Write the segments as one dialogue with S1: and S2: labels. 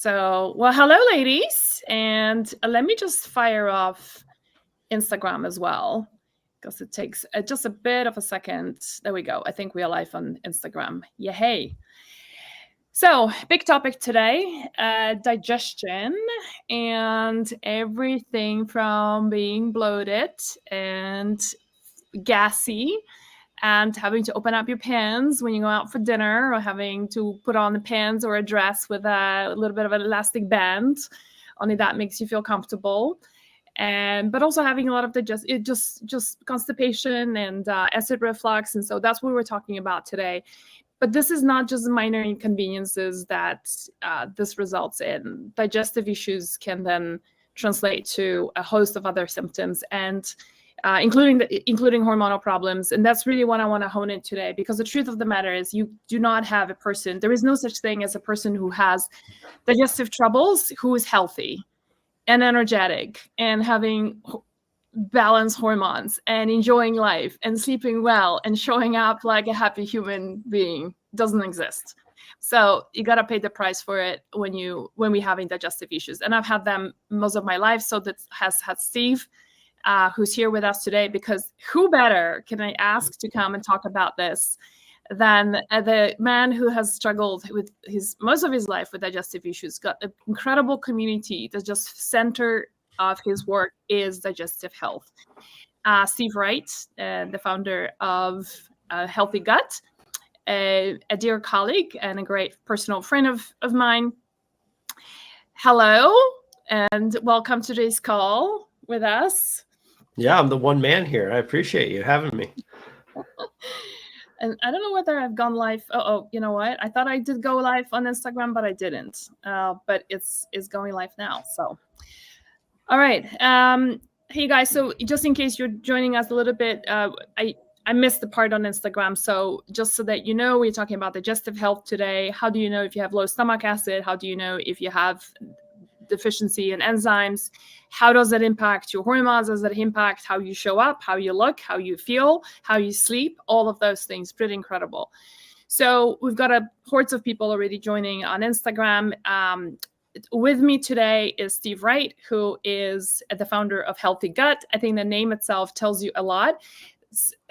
S1: So, well, hello, ladies. And let me just fire off Instagram as well, because it takes just a bit of a second. There we go. I think we are live on Instagram. Yeah, hey. So, big topic today, digestion and everything from being bloated and gassy and having to open up your pants when you go out for dinner, or having to put on the pants or a dress with a little bit of an elastic band. Only that makes you feel comfortable. And but also having a lot of just constipation and acid reflux. And so that's what we're talking about today. But this is not just minor inconveniences that this results in. Digestive issues can then translate to a host of other symptoms, and including hormonal problems. And that's really what I want to hone in today, because the truth of the matter is you do not have a person, there is no such thing as a person who has digestive troubles who is healthy and energetic and having balanced hormones and enjoying life and sleeping well and showing up like a happy human being. Doesn't exist. So you got to pay the price for it when we're having digestive issues. And I've had them most of my life. So that has had Steve, who's here with us today, because who better can I ask to come and talk about this than the man who has struggled with most of his life with digestive issues, got an incredible community that's just center of his work is digestive health. Steve Wright, the founder of Healthy Gut, a dear colleague and a great personal friend of mine. Hello, and welcome to today's call with us.
S2: Yeah, I'm the one man here. I appreciate you having me.
S1: And I don't know whether I've gone live. Oh, you know what? I thought I did go live on Instagram, but I didn't. But it's going live now. So, all right. Hey guys. So just in case you're joining us a little bit, I missed the part on Instagram. So just so that you know, we're talking about digestive health today. How do you know if you have low stomach acid? How do you know if you have deficiency in enzymes? How does that impact your hormones? Does that impact how you show up, how you look, how you feel, how you sleep? All of those things, pretty incredible. So we've got hordes of people already joining on Instagram. With me today is Steve Wright, who is the founder of Healthy Gut. I think the name itself tells you a lot.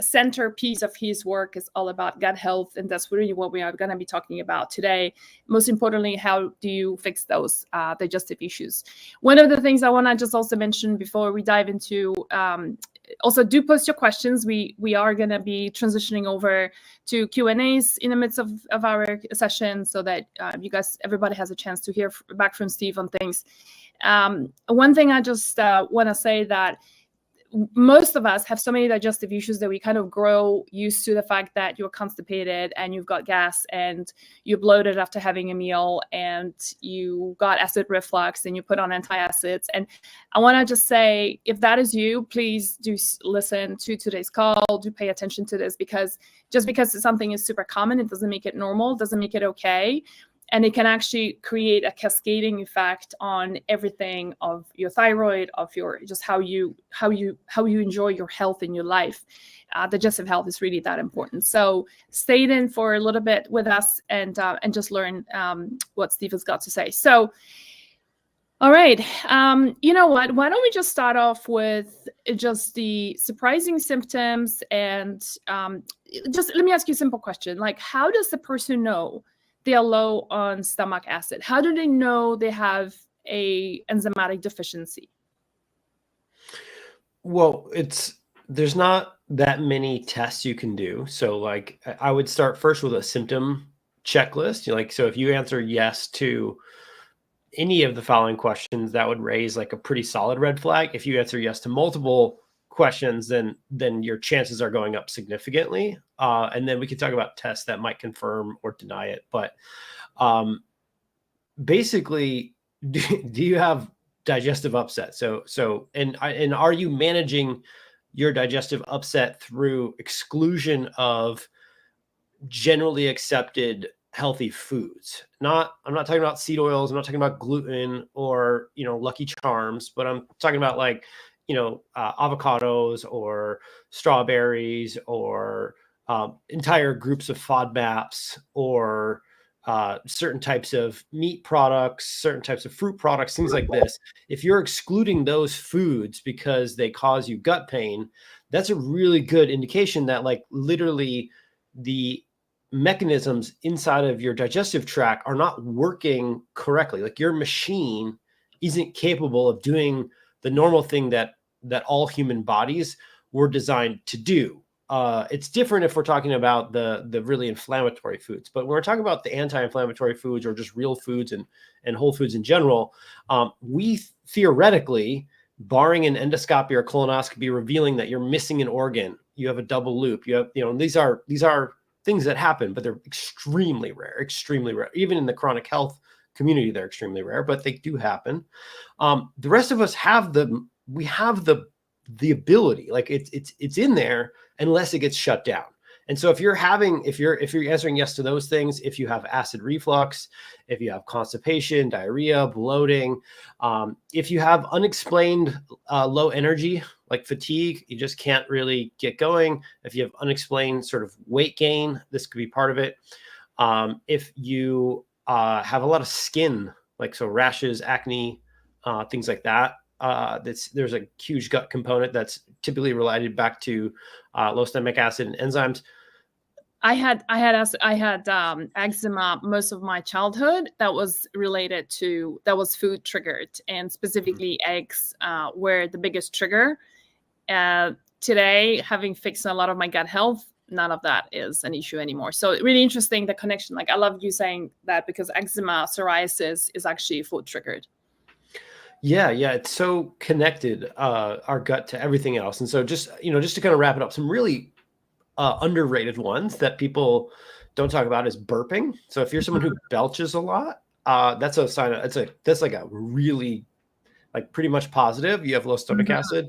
S1: Centerpiece of his work is all about gut health, and that's really what we are going to be talking about today. Most importantly, how do you fix those digestive issues? One of the things I want to just also mention before we dive into, also do post your questions. We are going to be transitioning over to Q&As in the midst of our session, so that everybody has a chance to hear back from Steve on things. One thing I just want to say that most of us have so many digestive issues that we kind of grow used to the fact that you're constipated and you've got gas and you're bloated after having a meal and you got acid reflux and you put on antacids. And I want to just say, if that is you, please do listen to today's call, do pay attention to this, because just because something is super common, it doesn't make it normal, doesn't make it okay. And it can actually create a cascading effect on everything of your thyroid, of your just how you enjoy your health in your life. Digestive health is really that important. So stay in for a little bit with us and just learn what Steve has got to say. So, all right, you know what? Why don't we just start off with just the surprising symptoms, and just let me ask you a simple question: like, how does the person know they are low on stomach acid? How do they know they have a enzymatic deficiency?
S2: Well, there's not that many tests you can do. So like I would start first with a symptom checklist. So if you answer yes to any of the following questions, that would raise like a pretty solid red flag. If you answer yes to multiple questions, then your chances are going up significantly. And then we can talk about tests that might confirm or deny it. But basically, do you have digestive upset? And are you managing your digestive upset through exclusion of generally accepted healthy foods? I'm not talking about seed oils. I'm not talking about gluten or, Lucky Charms, but I'm talking about like, avocados or strawberries or entire groups of FODMAPs or certain types of meat products, certain types of fruit products, things like this. If you're excluding those foods because they cause you gut pain, that's a really good indication that like literally the mechanisms inside of your digestive tract are not working correctly. Like your machine isn't capable of doing the normal thing that all human bodies were designed to do. It's different if we're talking about the really inflammatory foods, but when we're talking about the anti-inflammatory foods or just real foods and whole foods in general, we theoretically, barring an endoscopy or colonoscopy revealing that you're missing an organ, you have a double loop, you have, these are things that happen, but they're extremely rare. Even in the chronic health community, they're extremely rare, but they do happen. The rest of us have the ability, like it's in there unless it gets shut down. And so if you're answering yes to those things, if you have acid reflux, if you have constipation, diarrhea, bloating, if you have unexplained low energy, like fatigue, you just can't really get going. If you have unexplained sort of weight gain, this could be part of it. If you have a lot of skin, like so rashes, acne, things like that, there's a huge gut component that's typically related back to low stomach acid and enzymes.
S1: I had eczema most of my childhood. That was food triggered, and specifically eggs were the biggest trigger. Today, having fixed a lot of my gut health, none of that is an issue anymore. So really interesting, the connection. Like I love you saying that, because eczema, psoriasis is actually food triggered.
S2: Yeah, it's so connected, our gut to everything else. And so just to kind of wrap it up, some really underrated ones that people don't talk about is burping. So if you're someone who belches a lot, that's a sign of, that's like a really, like pretty much positive, you have low stomach acid.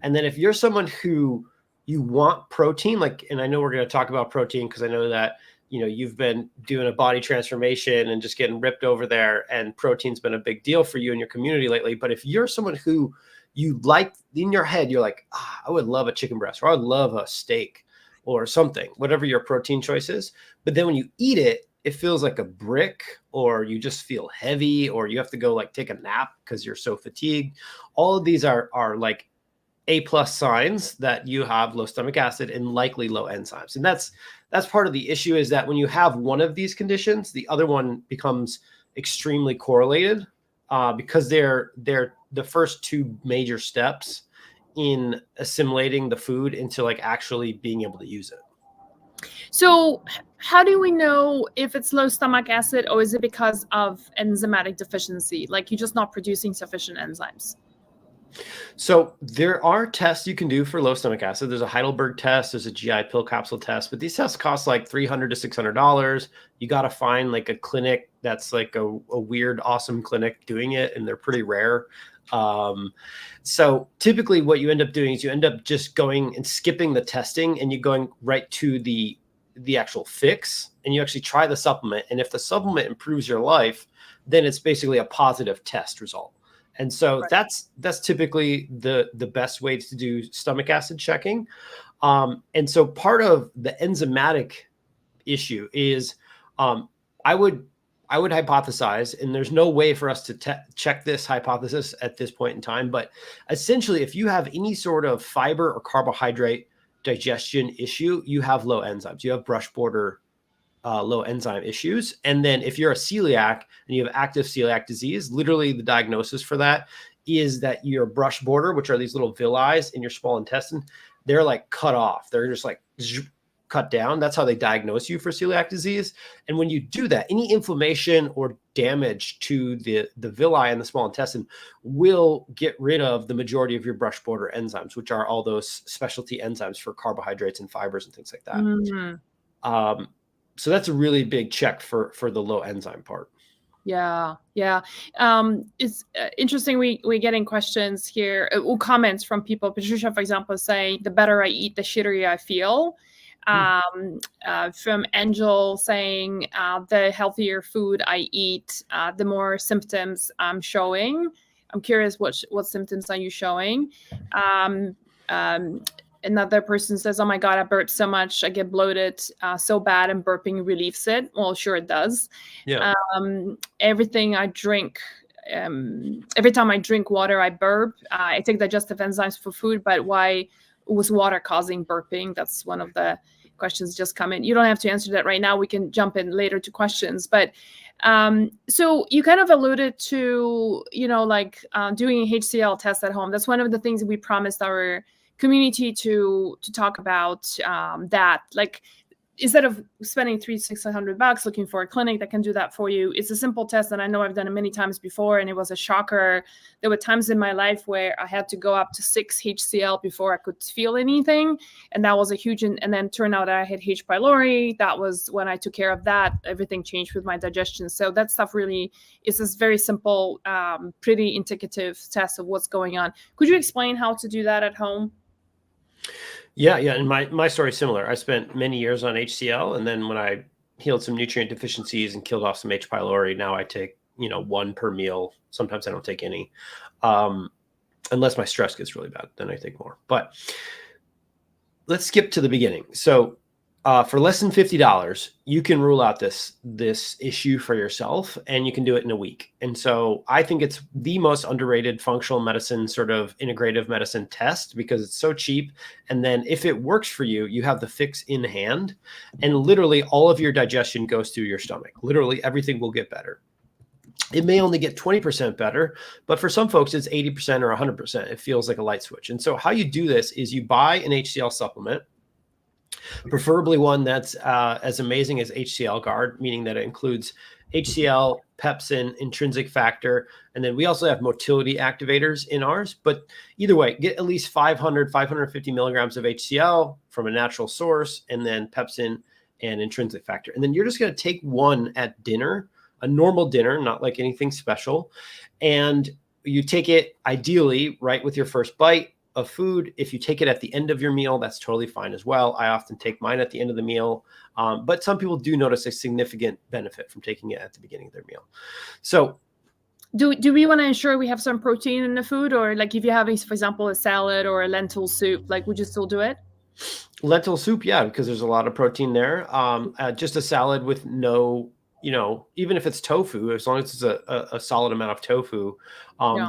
S2: And then if you're someone who you want protein, like, and I know we're going to talk about protein because I know that, you've been doing a body transformation and just getting ripped over there, and protein's been a big deal for you in your community lately. But if you're someone who you like, in your head, you're like, I would love a chicken breast, or I would love a steak or something, whatever your protein choice is. But then when you eat it, it feels like a brick, or you just feel heavy, or you have to go like take a nap because you're so fatigued. All of these are like A+ signs that you have low stomach acid and likely low enzymes. And that's part of the issue, is that when you have one of these conditions, the other one becomes extremely correlated, because they're the first two major steps in assimilating the food into like actually being able to use it.
S1: So how do we know if it's low stomach acid, or is it because of enzymatic deficiency? Like you're just not producing sufficient enzymes?
S2: So there are tests you can do for low stomach acid. There's a Heidelberg test, there's a GI pill capsule test, but these tests cost like $300 to $600. You got to find like a clinic that's like a weird, awesome clinic doing it, and they're pretty rare. So typically what you end up doing is you end up just going and skipping the testing, and you're going right to the actual fix, and you actually try the supplement. And if the supplement improves your life, then it's basically a positive test result. And so that's typically the best way to do stomach acid checking. And so part of the enzymatic issue is, I would hypothesize, and there's no way for us to check this hypothesis at this point in time, but essentially if you have any sort of fiber or carbohydrate digestion issue, you have low enzymes, you have brush border low enzyme issues. And then if you're a celiac and you have active celiac disease, literally the diagnosis for that is that your brush border, which are these little villi in your small intestine, they're like cut off. They're just like cut down. That's how they diagnose you for celiac disease. And when you do that, any inflammation or damage to the villi in the small intestine will get rid of the majority of your brush border enzymes, which are all those specialty enzymes for carbohydrates and fibers and things like that. So that's a really big check for the low enzyme part.
S1: Yeah. It's interesting. We're getting questions here, or comments from people. Patricia, for example, saying the better I eat, the shittier I feel. From Angel saying the healthier food I eat, the more symptoms I'm showing. I'm curious, what symptoms are you showing? another person says, oh my God, I burp so much, I get bloated so bad, and burping relieves it. Well, sure it does.
S2: Yeah.
S1: Everything I drink, every time I drink water, I burp. I take digestive enzymes for food, but why was water causing burping? That's one of the questions just come in. You don't have to answer that right now. We can jump in later to questions. But so you kind of alluded to, doing a HCL test at home. That's one of the things we promised our community to talk about, that, like, instead of spending $600 looking for a clinic that can do that for you, it's a simple test. And I know I've done it many times before, and it was a shocker. There were times in my life where I had to go up to 6 HCL before I could feel anything. And that was a huge, and then turned out I had H. pylori. That was when I took care of that. Everything changed with my digestion. So that stuff really is this very simple, pretty indicative test of what's going on. Could you explain how to do that at home?
S2: Yeah. And my story is similar. I spent many years on HCL, and then when I healed some nutrient deficiencies and killed off some H. pylori, now I take, one per meal. Sometimes I don't take any, unless my stress gets really bad, then I take more. But let's skip to the beginning. So for less than $50, you can rule out this issue for yourself, and you can do it in a week. And so I think it's the most underrated functional medicine, sort of integrative medicine test, because it's so cheap. And then if it works for you, you have the fix in hand, and literally all of your digestion goes through your stomach. Literally everything will get better. It may only get 20% better, but for some folks, it's 80% or 100%. It feels like a light switch. And so how you do this is you buy an HCL supplement, preferably one that's as amazing as HCL Guard, meaning that it includes HCL, pepsin, intrinsic factor, and then we also have motility activators in ours. But either way, get at least 550 milligrams of HCL from a natural source, and then pepsin and intrinsic factor. And then you're just going to take one at dinner, a normal dinner, not like anything special. And you take it ideally right with your first bite of food. If you take it at the end of your meal, that's totally fine as well. I often take mine at the end of the meal, but some people do notice a significant benefit from taking it at the beginning of their meal. So
S1: do we want to ensure we have some protein in the food? Or like if you have, for example, a salad or a lentil soup, like would you still do it?
S2: lentil soup, yeah, because there's a lot of protein there. Just a salad with no, even if it's tofu, as long as it's a solid amount of tofu,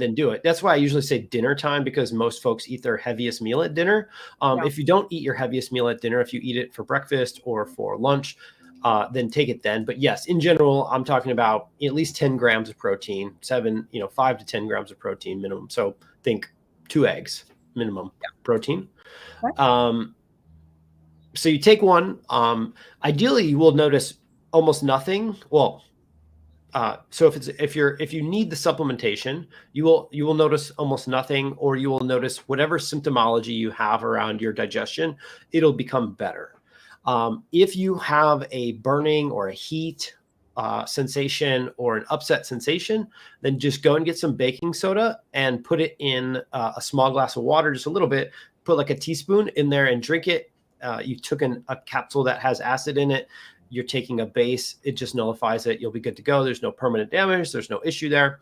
S2: then do it. That's why I usually say dinner time, because most folks eat their heaviest meal at dinner. If you don't eat your heaviest meal at dinner, if you eat it for breakfast or for lunch, then take it then. But yes, in general, I'm talking about at least 10 grams of protein, 5 to 10 grams of protein minimum. So think 2 eggs minimum protein.
S1: Okay.
S2: So you take one. Ideally, you will notice almost nothing. Well, so if you need the supplementation, you will notice almost nothing, or you will notice whatever symptomology you have around your digestion, it'll become better. If you have a burning or a heat sensation or an upset sensation, then just go and get some baking soda and put it in a small glass of water, just a little bit. Put like a teaspoon in there and drink it. You took a capsule that has acid in it. You're taking a base. It just nullifies it. You'll be good to go. There's no permanent damage. There's no issue there.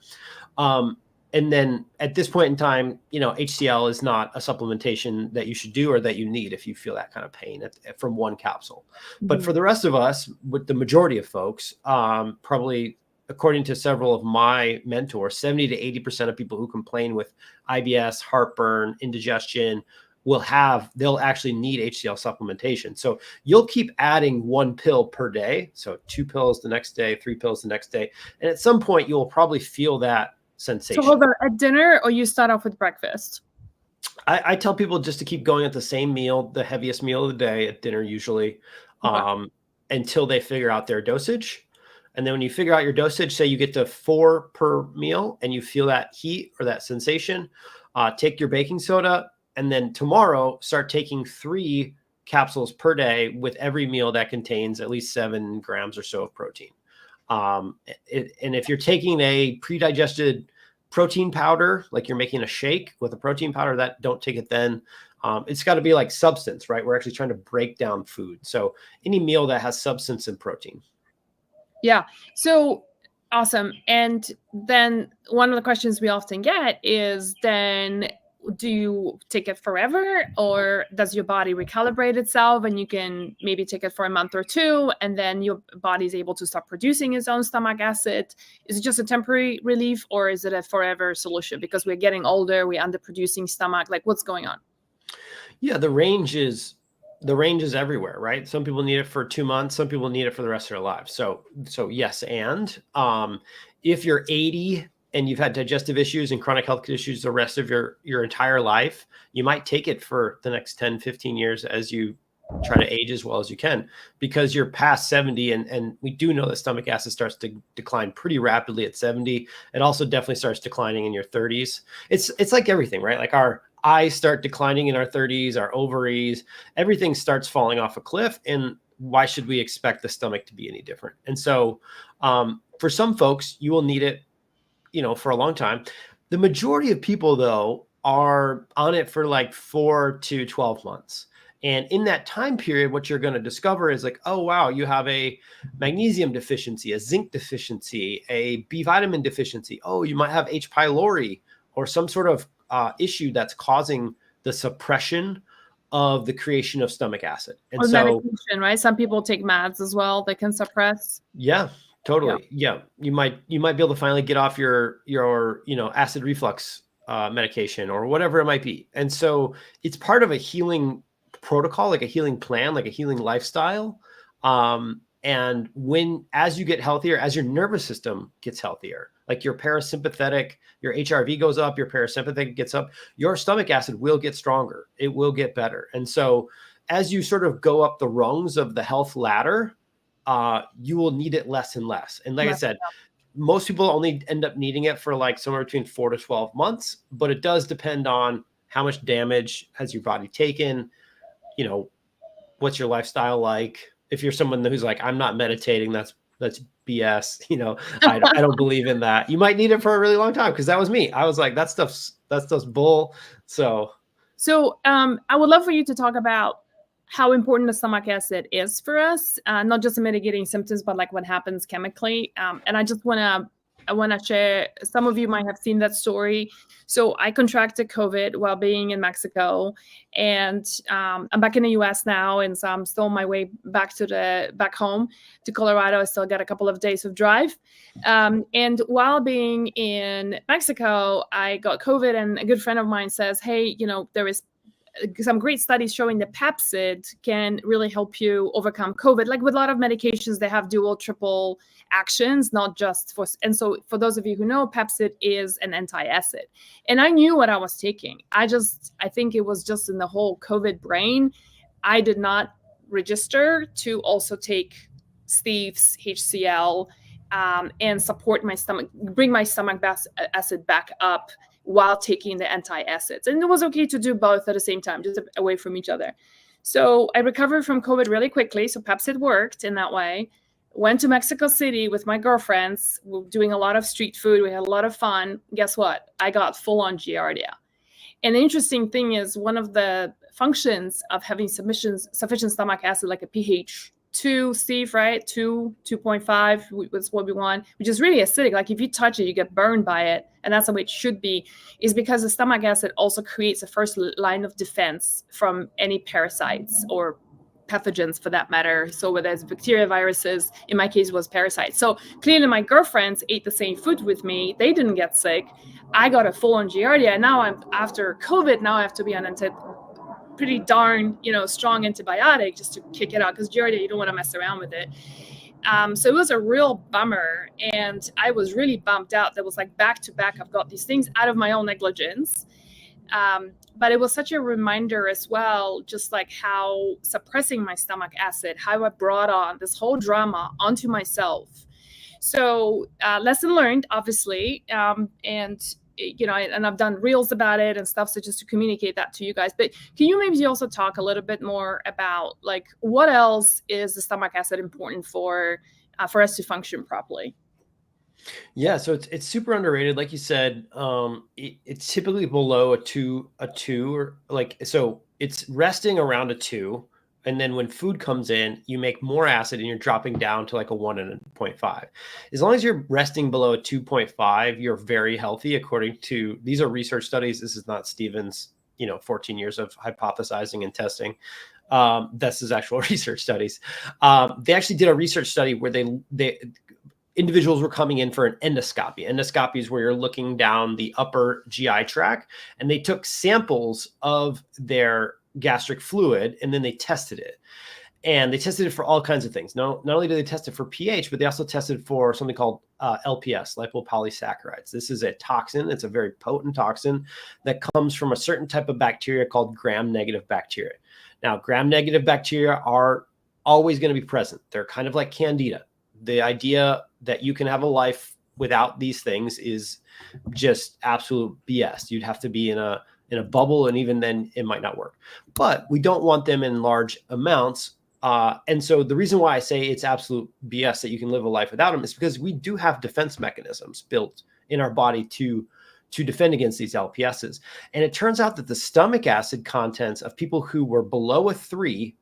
S2: And then at this point in time, HCL is not a supplementation that you should do or that you need if you feel that kind of pain from one capsule. Mm-hmm. But for the rest of us, with the majority of folks, probably according to several of my mentors, 70 to 80% of people who complain with IBS, heartburn, indigestion, they'll actually need HCL supplementation. So you'll keep adding 1 pill per day. So 2 pills the next day, 3 pills the next day. And at some point, you'll probably feel that sensation.
S1: So hold on, at dinner, or you start off with breakfast?
S2: I tell people just to keep going at the same meal, the heaviest meal of the day at dinner usually, until they figure out their dosage. And then when you figure out your dosage, say you get to 4 per meal and you feel that heat or that sensation, take your baking soda. And then tomorrow, start taking 3 capsules per day with every meal that contains at least 7 grams or so of protein. And if you're taking a pre-digested protein powder, like you're making a shake with a protein powder, don't take it then. It's got to be like substance, right? We're actually trying to break down food. So any meal that has substance and protein.
S1: Yeah. So awesome. And then one of the questions we often get is then, do you take it forever, or does your body recalibrate itself and you can maybe take it for a month or two and then your body is able to stop producing its own stomach acid? Is it just a temporary relief, or is it a forever solution because we're getting older, we're underproducing stomach? Like, what's going on?
S2: Yeah, the range is everywhere, right? Some people need it for 2 months, some people need it for the rest of their lives. So yes, and if you're 80 and you've had digestive issues and chronic health issues the rest of your entire life, you might take it for the next 10, 15 years as you try to age as well as you can, because you're past 70. And we do know that stomach acid starts to decline pretty rapidly at 70. It also definitely starts declining in your 30s. It's like everything, right? Like our eyes start declining in our 30s, our ovaries, everything starts falling off a cliff. And why should we expect the stomach to be any different? And so for some folks, you will need it, for a long time. The majority of people, though, are on it for like 4 to 12 months. And in that time period, what you're going to discover is like, oh, wow, you have a magnesium deficiency, a zinc deficiency, a B vitamin deficiency. Oh, you might have H. pylori or some sort of issue that's causing the suppression of the creation of stomach acid. And
S1: Or
S2: so
S1: medication, right? Some people take meds as well that can suppress.
S2: yeah, totally. Yeah. You might be able to finally get off your acid reflux medication or whatever it might be. And so it's part of a healing protocol, like a healing plan, like a healing lifestyle. And as you get healthier, as your nervous system gets healthier, like your parasympathetic, your HRV goes up, your parasympathetic gets up, your stomach acid will get stronger. It will get better. And so as you sort of go up the rungs of the health ladder, you will need it less and less. And like I said, most people only end up needing it for like somewhere between 4 to 12 months, but it does depend on how much damage has your body taken, what's your lifestyle like. If you're someone who's like, I'm not meditating, that's BS. I don't believe in that. You might need it for a really long time, because that was me. I was like, that stuff's bull. So
S1: I would love for you to talk about how important the stomach acid is for us, not just in mitigating symptoms, but like what happens chemically. And I want to share, some of you might have seen that story. So I contracted COVID while being in Mexico, and I'm back in the US now. And so I'm still on my way back home to Colorado. I still got a couple of days of drive. And while being in Mexico, I got COVID, and a good friend of mine says, hey, there is some great studies showing that Pepcid can really help you overcome COVID. Like with a lot of medications, they have dual, triple actions, not just for. And so for those of you who know, Pepcid is an antacid. And I knew what I was taking. I think it was just in the whole COVID brain. I did not register to also take Steve's HCL and support my stomach, bring my stomach acid back up while taking the antacids. And it was okay to do both at the same time, just away from each other. So I recovered from COVID really quickly. So Pepcid worked in that way. Went to Mexico City with my girlfriends. We were doing a lot of street food. We had a lot of fun. Guess what? I got full-on Giardia. And the interesting thing is, one of the functions of having sufficient stomach acid, like a pH 2, Steve, right? 2.5 was what we want, which is really acidic. Like if you touch it, you get burned by it. And that's the way it should be, is because the stomach acid also creates a first line of defense from any parasites or pathogens for that matter. So whether it's bacteria, viruses, in my case, it was parasites. So clearly my girlfriends ate the same food with me. They didn't get sick. I got a full-on Giardia. And now I'm after COVID, now I have to be on pretty darn, strong antibiotic just to kick it out, because Giardia, you don't want to mess around with it. So it was a real bummer, and I was really bummed out. That was like back to back. I've got these things out of my own negligence. But it was such a reminder as well, just like how suppressing my stomach acid, how I brought on this whole drama onto myself. So lesson learned, obviously, and I've done reels about it and stuff, so just to communicate that to you guys. But can you maybe also talk a little bit more about like what else is the stomach acid important for us to function properly?
S2: Yeah, so it's super underrated, like you said. It's typically below a two, or like, so it's resting around a 2. And then when food comes in, you make more acid and you're dropping down to like a 1 and a 0.5. As long as you're resting below a 2.5, you're very healthy according to, these are research studies. This is not Stephen's, 14 years of hypothesizing and testing. This is actual research studies. They actually did a research study where they individuals were coming in for an endoscopy. Endoscopy is where you're looking down the upper GI tract, and they took samples of their gastric fluid and then they tested it. And they tested it for all kinds of things. Not only did they test it for pH, but they also tested for something called LPS, lipopolysaccharides. This is a toxin. It's a very potent toxin that comes from a certain type of bacteria called gram-negative bacteria. Now, gram-negative bacteria are always going to be present. They're kind of like candida. The idea that you can have a life without these things is just absolute BS. You'd have to be in a bubble, and even then it might not work. But we don't want them in large amounts. And so the reason why I say it's absolute BS that you can live a life without them is because we do have defense mechanisms built in our body to defend against these LPSs. And it turns out that the stomach acid contents of people who were below a 3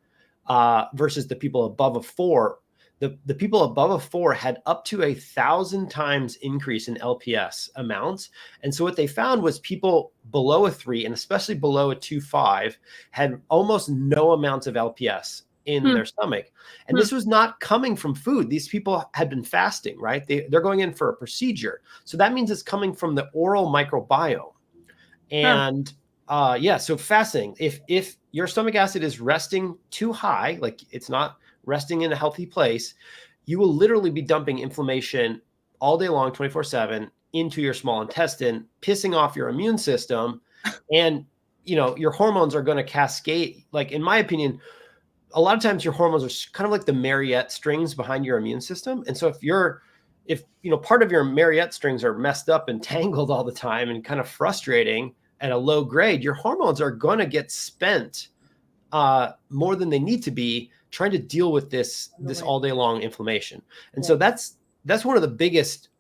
S2: versus the people above a 4, the people above a 4 had up to 1,000 times increase in LPS amounts. And so what they found was people below a 3 and especially below a 2.5 had almost no amounts of LPS in their stomach. And this was not coming from food. These people had been fasting, right? They're going in for a procedure. So that means it's coming from the oral microbiome. And so fasting, if your stomach acid is resting too high, like it's not resting in a healthy place, you will literally be dumping inflammation all day long, 24/7 into your small intestine, pissing off your immune system. And, your hormones are going to cascade. Like, in my opinion, a lot of times your hormones are kind of like the Marriott strings behind your immune system. And so if part of your Marriott strings are messed up and tangled all the time and kind of frustrating at a low grade, your hormones are going to get spent more than they need to be trying to deal with this all day long inflammation. And so that's one of the biggest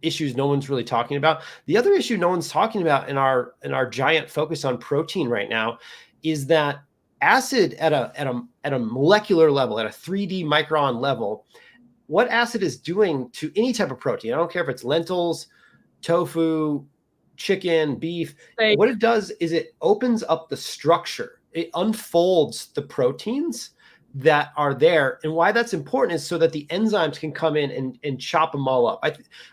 S2: issues no one's really talking about. The other issue no one's talking about in our giant focus on protein right now is that acid at a molecular level, at a 3D micron level, what acid is doing to any type of protein, I don't care if it's lentils, tofu, chicken, beef, what it does is it opens up the structure. It unfolds the proteins that are there. And why that's important is so that the enzymes can come in and chop them all up.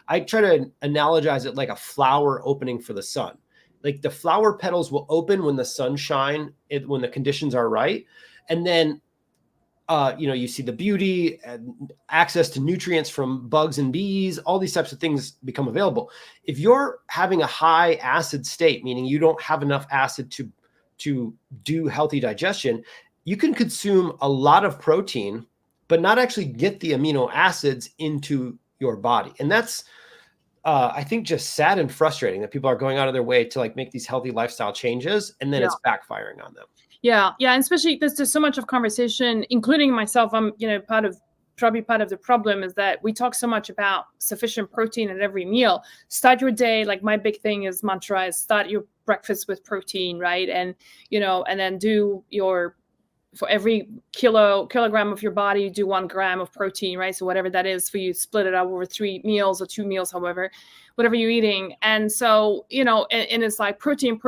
S2: I try to analogize it like a flower opening for the sun. Like the flower petals will open when the sun shines, when the conditions are right. And then, you see the beauty and access to nutrients from bugs and bees, all these types of things become available. If you're having a high acid state, meaning you don't have enough acid to do healthy digestion, you can consume a lot of protein, but not actually get the amino acids into your body. And that's, I think, just sad and frustrating that people are going out of their way to like make these healthy lifestyle changes, and then it's backfiring on them.
S1: Yeah. And especially there's so much of conversation, including myself. I'm, part of the problem is that we talk so much about sufficient protein at every meal. Start your day, like my big thing is mantra is start your breakfast with protein, right? And, and then for every kilogram of your body, you do 1 gram of protein, right? So whatever that is for you, split it up over 3 meals or 2 meals, whatever you're eating. And so, and it's like protein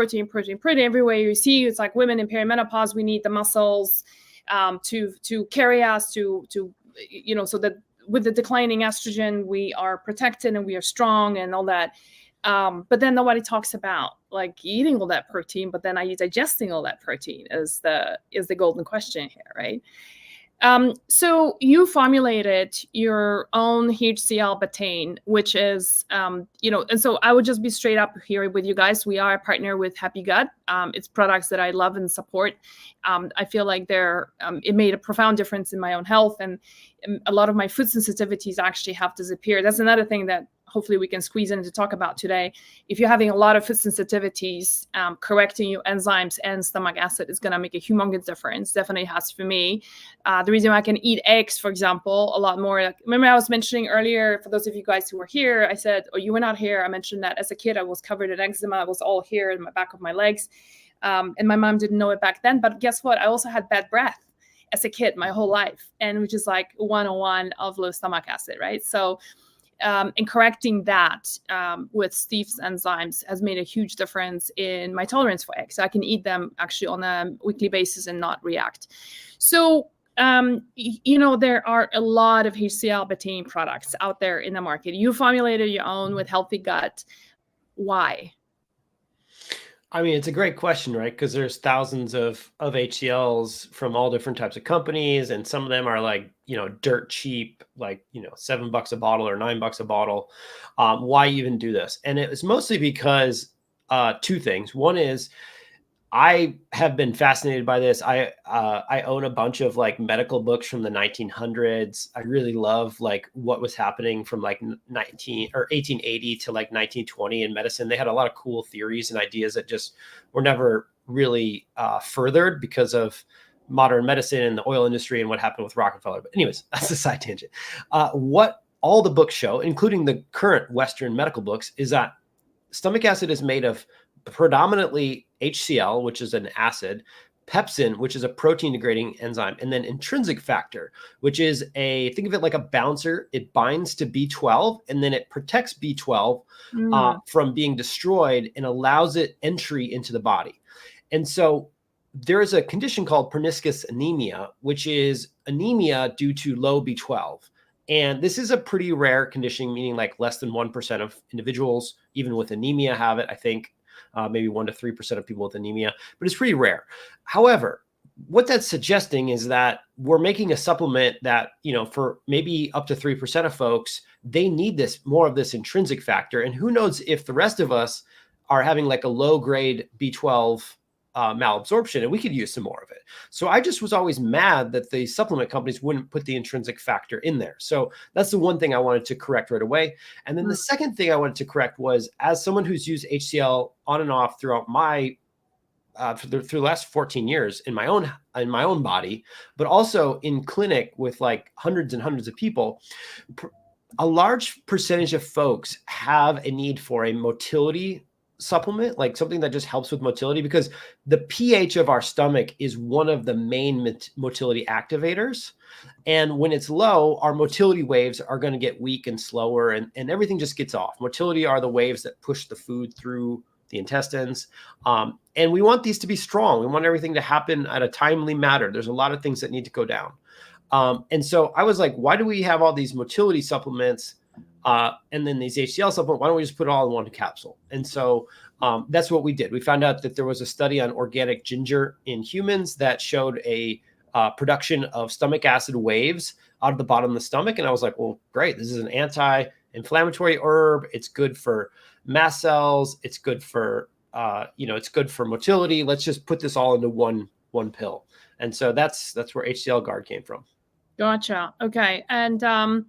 S1: everywhere you see. It's like women in perimenopause, we need the muscles to carry us to so that with the declining estrogen, we are protected and we are strong and all that. But then nobody talks about like eating all that protein, but then are you digesting all that protein is the golden question here, right? So you formulated your own HCL betaine, which is, and so I would just be straight up here with you guys. We are a partner with Happy Gut. It's products that I love and support. I feel like it made a profound difference in my own health, and a lot of my food sensitivities actually have disappeared. That's another thing that hopefully we can squeeze in to talk about today. If you're having a lot of food sensitivities, correcting your enzymes and stomach acid is going to make a humongous difference. Definitely has for me. The reason why I can eat eggs, for example, a lot more. Like, remember I was mentioning earlier, for those of you guys who were here, I said, oh, you were not here. I mentioned that as a kid, I was covered in eczema. It was all here in my back of my legs. And my mom didn't know it back then. But guess what? I also had bad breath. as a kid my whole life, and which is like 101 of low stomach acid, right? So and correcting that with Steve's enzymes has made a huge difference in my tolerance for eggs. So I can eat them actually on a weekly basis and not react. So, there are a lot of HCL betaine products out there in the market. You formulated your own with Healthy Gut. Why?
S2: I mean, it's a great question, right? Because there's thousands of HCLs from all different types of companies, and some of them are like, dirt cheap, like, $7 a bottle or $9 a bottle. Why even do this? And it was mostly because two things. One is I have been fascinated by this. I own a bunch of like medical books from the 1900s. I really love like what was happening from like 1880 to like 1920 in medicine. They had a lot of cool theories and ideas that just were never really furthered because of modern medicine and the oil industry and what happened with Rockefeller. But anyways, that's a side tangent. What all the books show, including the current Western medical books, is that stomach acid is made of predominantly HCl, which is an acid, pepsin, which is a protein degrading enzyme, and then intrinsic factor, which is think of it like a bouncer. It binds to B12 and then it protects B12 from being destroyed and allows it entry into the body. And so there is a condition called pernicious anemia, which is anemia due to low B12. And this is a pretty rare condition, meaning like less than 1% of individuals, even with anemia, have it, I think. Maybe 1 to 3% of people with anemia, but it's pretty rare. However, what that's suggesting is that we're making a supplement that, for maybe up to 3% of folks, they need more of this intrinsic factor. And who knows if the rest of us are having like a low grade B12 malabsorption, and we could use some more of it. So I just was always mad that the supplement companies wouldn't put the intrinsic factor in there. So that's the one thing I wanted to correct right away. And then the second thing I wanted to correct was, as someone who's used HCL on and off throughout my through the last 14 years in my own body, but also in clinic with like hundreds and hundreds of people, a large percentage of folks have a need for a motility supplement, like something that just helps with motility, because the pH of our stomach is one of the main motility activators. And when it's low, our motility waves are going to get weak and slower, and everything just gets off. Motility are the waves that push the food through the intestines. And we want these to be strong. We want everything to happen at a timely manner. There's a lot of things that need to go down. And so I was like, why do we have all these motility supplements and then these HCL supplements? Why don't we just put it all in one capsule? And so that's what we did. We found out that there was a study on organic ginger in humans that showed a production of stomach acid waves out of the bottom of the stomach. And I was like, well, great. This is an anti-inflammatory herb. It's good for mast cells. It's good for, it's good for motility. Let's just put this all into one pill. And so that's where HCL Guard came from.
S1: Gotcha. Okay. And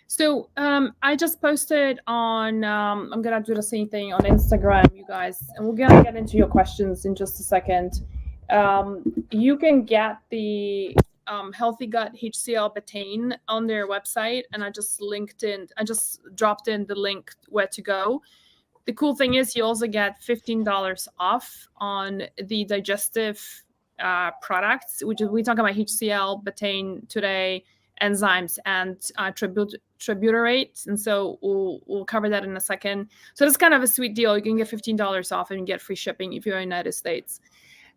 S1: so I just posted on, I'm going to do the same thing on Instagram, you guys, and we're going to get into your questions in just a second. You can get the Healthy Gut HCL betaine on their website, and I just dropped in the link where to go. The cool thing is you also get $15 off on the Digestive products, which is, we talk about HCL betaine today, enzymes, and tributarates, and so we'll cover that in a second. So that's kind of a sweet deal. You can get $15 off and get free shipping if you're in the United States.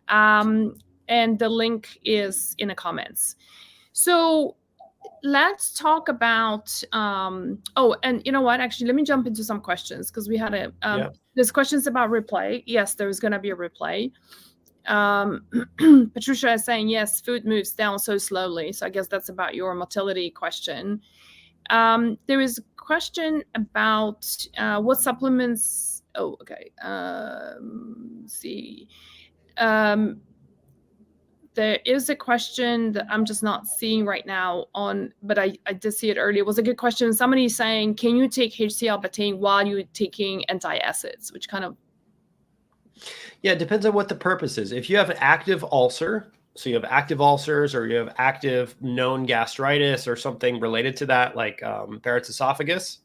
S1: And the link is in the comments. So let's talk about and you know what, actually let me jump into some questions, because we had there's questions about replay. Yes, there's going to be a replay. Patricia is saying, yes, food moves down so slowly. So I guess that's about your motility question. There is a question about what supplements. Oh, okay. Let's see. There is a question that I'm just not seeing right now but I did see it earlier. It was a good question. Somebody saying, can you take HCL betaine while you're taking antacids, which kind of.
S2: Yeah, it depends on what the purpose is. If you have an active ulcer, so you have active ulcers, or you have active known gastritis or something related to that, like Barrett's esophagus,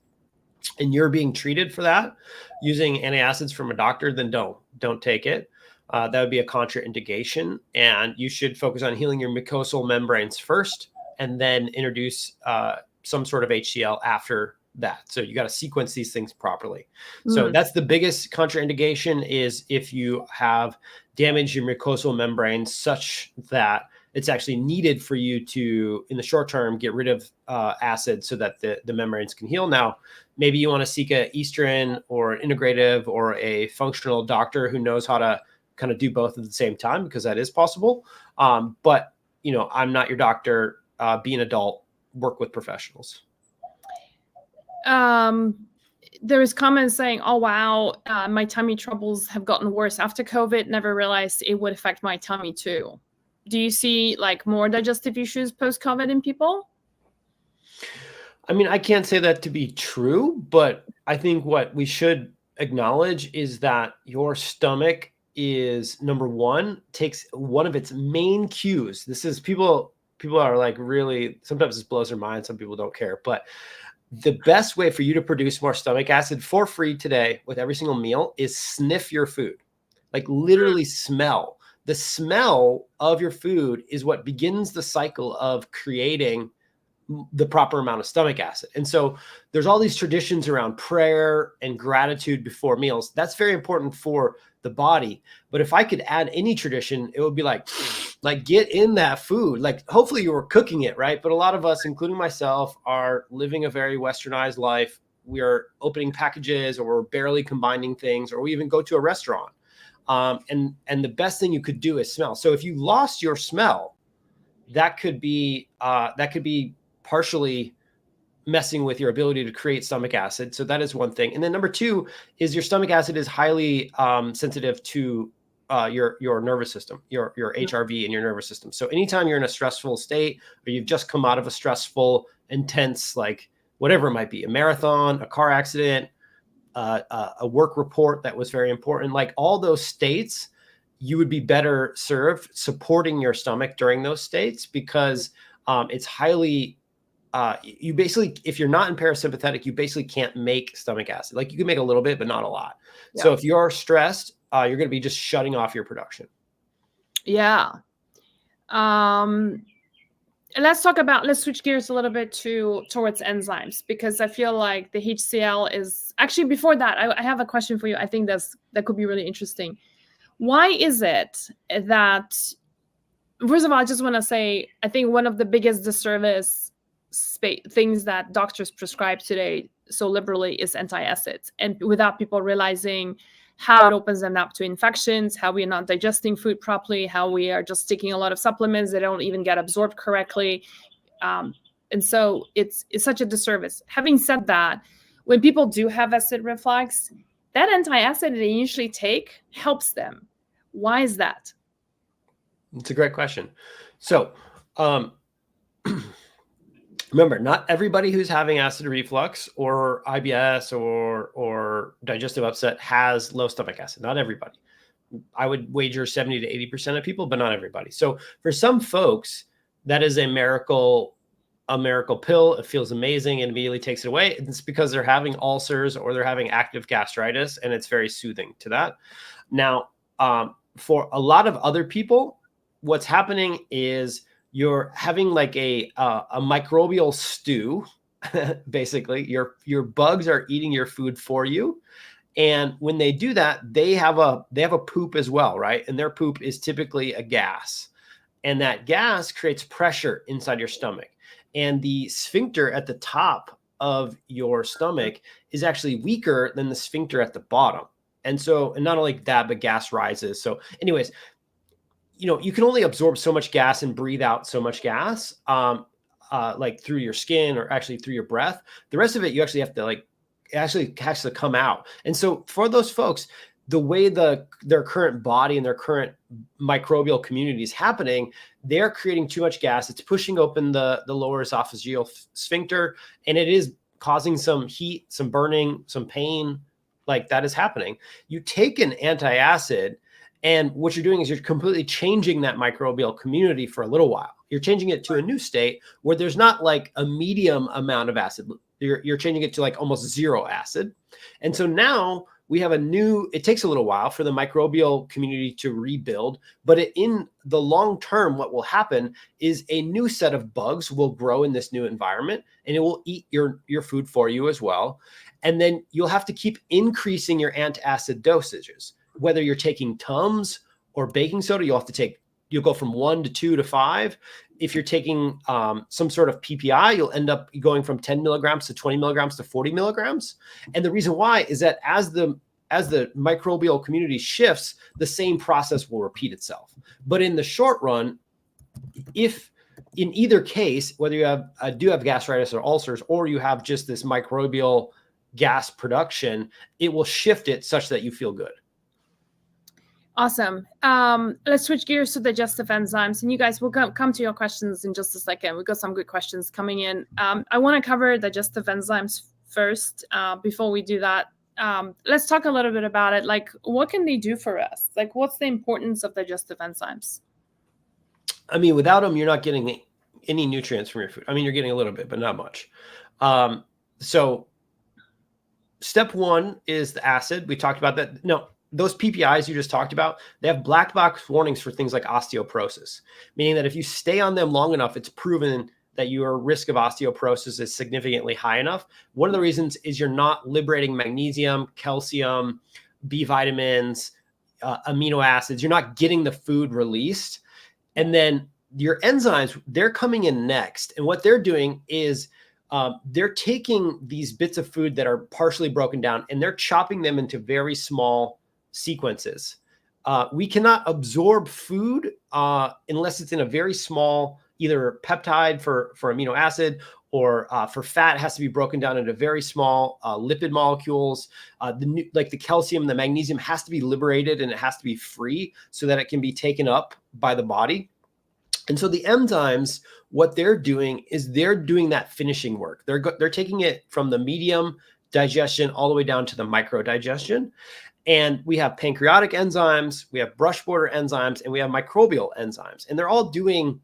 S2: and you're being treated for that using antacids from a doctor, then don't take it. That would be a contraindication, and you should focus on healing your mucosal membranes first, and then introduce some sort of HCL after that. So you got to sequence these things properly. So that's the biggest contraindication, is if you have damaged your mucosal membranes such that it's actually needed for you to, in the short term, get rid of acid so that the membranes can heal. Now, maybe you want to seek a Eastern or an integrative or a functional doctor who knows how to kind of do both at the same time, because that is possible. But, you know, I'm not your doctor. Be an adult, work with professionals.
S1: There is comments saying, oh, wow, my tummy troubles have gotten worse after COVID. Never realized it would affect my tummy too. Do you see like more digestive issues post-COVID in people?
S2: I mean, I can't say that to be true, but I think what we should acknowledge is that your stomach is, number one, takes one of its main cues. This is people are like, really, sometimes this blows their mind. Some people don't care, but the best way for you to produce more stomach acid for free today with every single meal is sniff your food. Like literally smell. The smell of your food is what begins the cycle of creating the proper amount of stomach acid. And so there's all these traditions around prayer and gratitude before meals. That's very important for the body. But if I could add any tradition, it would be like get in that food. Like hopefully you were cooking it, right? But a lot of us, including myself, are living a very westernized life. We are opening packages, or we're barely combining things, or we even go to a restaurant. And the best thing you could do is smell. So if you lost your smell, that could be partially messing with your ability to create stomach acid. So that is one thing. And then number two is your stomach acid is highly sensitive to your nervous system, your HRV in your nervous system. So anytime you're in a stressful state, or you've just come out of a stressful, intense, like whatever it might be, a marathon, a car accident, a work report that was very important, like all those states, you would be better served supporting your stomach during those states, because it's highly, you basically, if you're not in parasympathetic, you basically can't make stomach acid. Like you can make a little bit, but not a lot. Yeah. So if you're stressed, you're going to be just shutting off your production.
S1: Yeah. Let's switch gears a little bit towards enzymes, because I feel like the HCL is actually, before that, I have a question for you. I think that could be really interesting. Why is it that, first of all, I just want to say, I think one of the biggest disservice things that doctors prescribe today so liberally is antacids, and without people realizing how it opens them up to infections, how we are not digesting food properly, how we are just taking a lot of supplements that don't even get absorbed correctly. And so it's such a disservice. Having said that, when people do have acid reflux, that antacid they usually take helps them. Why is that?
S2: It's a great question. So remember, not everybody who's having acid reflux or IBS or digestive upset has low stomach acid. Not everybody. I would wager 70 to 80% of people, but not everybody. So for some folks, that is a miracle pill. It feels amazing and immediately takes it away. It's because they're having ulcers or they're having active gastritis, and it's very soothing to that. Now, for a lot of other people, what's happening is you're having like a microbial stew. Basically, your bugs are eating your food for you, and when they do that, they have a poop as well, right? And their poop is typically a gas, and that gas creates pressure inside your stomach. And the sphincter at the top of your stomach is actually weaker than the sphincter at the bottom. And so, and not only that, but gas rises. So, anyways, you know, you can only absorb so much gas and breathe out so much gas, like through your skin or actually through your breath. The rest of it, you actually have to like, it actually has to come out. And so for those folks, the way their current body and their current microbial community is happening, they're creating too much gas. It's pushing open the lower esophageal sphincter, and it is causing some heat, some burning, some pain. Like that is happening. You take an antacid, and what you're doing is you're completely changing that microbial community for a little while. You're changing it to a new state where there's not like a medium amount of acid. You're changing it to like almost zero acid. And so now we have it takes a little while for the microbial community to rebuild, but in the long term, what will happen is a new set of bugs will grow in this new environment, and it will eat your food for you as well. And then you'll have to keep increasing your antacid dosages. Whether you're taking Tums or baking soda, you'll go from 1 to 2 to 5. If you're taking some sort of PPI, you'll end up going from 10 milligrams to 20 milligrams to 40 milligrams. And the reason why is that as the microbial community shifts, the same process will repeat itself. But in the short run, if in either case, whether you do have gastritis or ulcers, or you have just this microbial gas production, it will shift it such that you feel good.
S1: Awesome. Let's switch gears to digestive enzymes, and you guys will come to your questions in just a second. We've got some good questions coming in. I want to cover digestive enzymes first. Before we do that, let's talk a little bit about it. Like, what can they do for us? Like, what's the importance of digestive enzymes?
S2: I mean, without them, you're not getting any nutrients from your food. I mean, you're getting a little bit, but not much. So step one is the acid. We talked about that. No, those PPIs you just talked about, they have black box warnings for things like osteoporosis, meaning that if you stay on them long enough, it's proven that your risk of osteoporosis is significantly high enough. One of the reasons is you're not liberating magnesium, calcium, B vitamins, amino acids. You're not getting the food released. And then your enzymes, they're coming in next. And what they're doing is they're taking these bits of food that are partially broken down, and they're chopping them into very small sequences. We cannot absorb food unless it's in a very small, either peptide for amino acid, or for fat, it has to be broken down into very small lipid molecules. Like the calcium, the magnesium has to be liberated, and it has to be free so that it can be taken up by the body. And so the enzymes, what they're doing is they're doing that finishing work. They're taking it from the medium digestion all the way down to the micro digestion. And we have pancreatic enzymes, we have brush border enzymes, and we have microbial enzymes. And they're all doing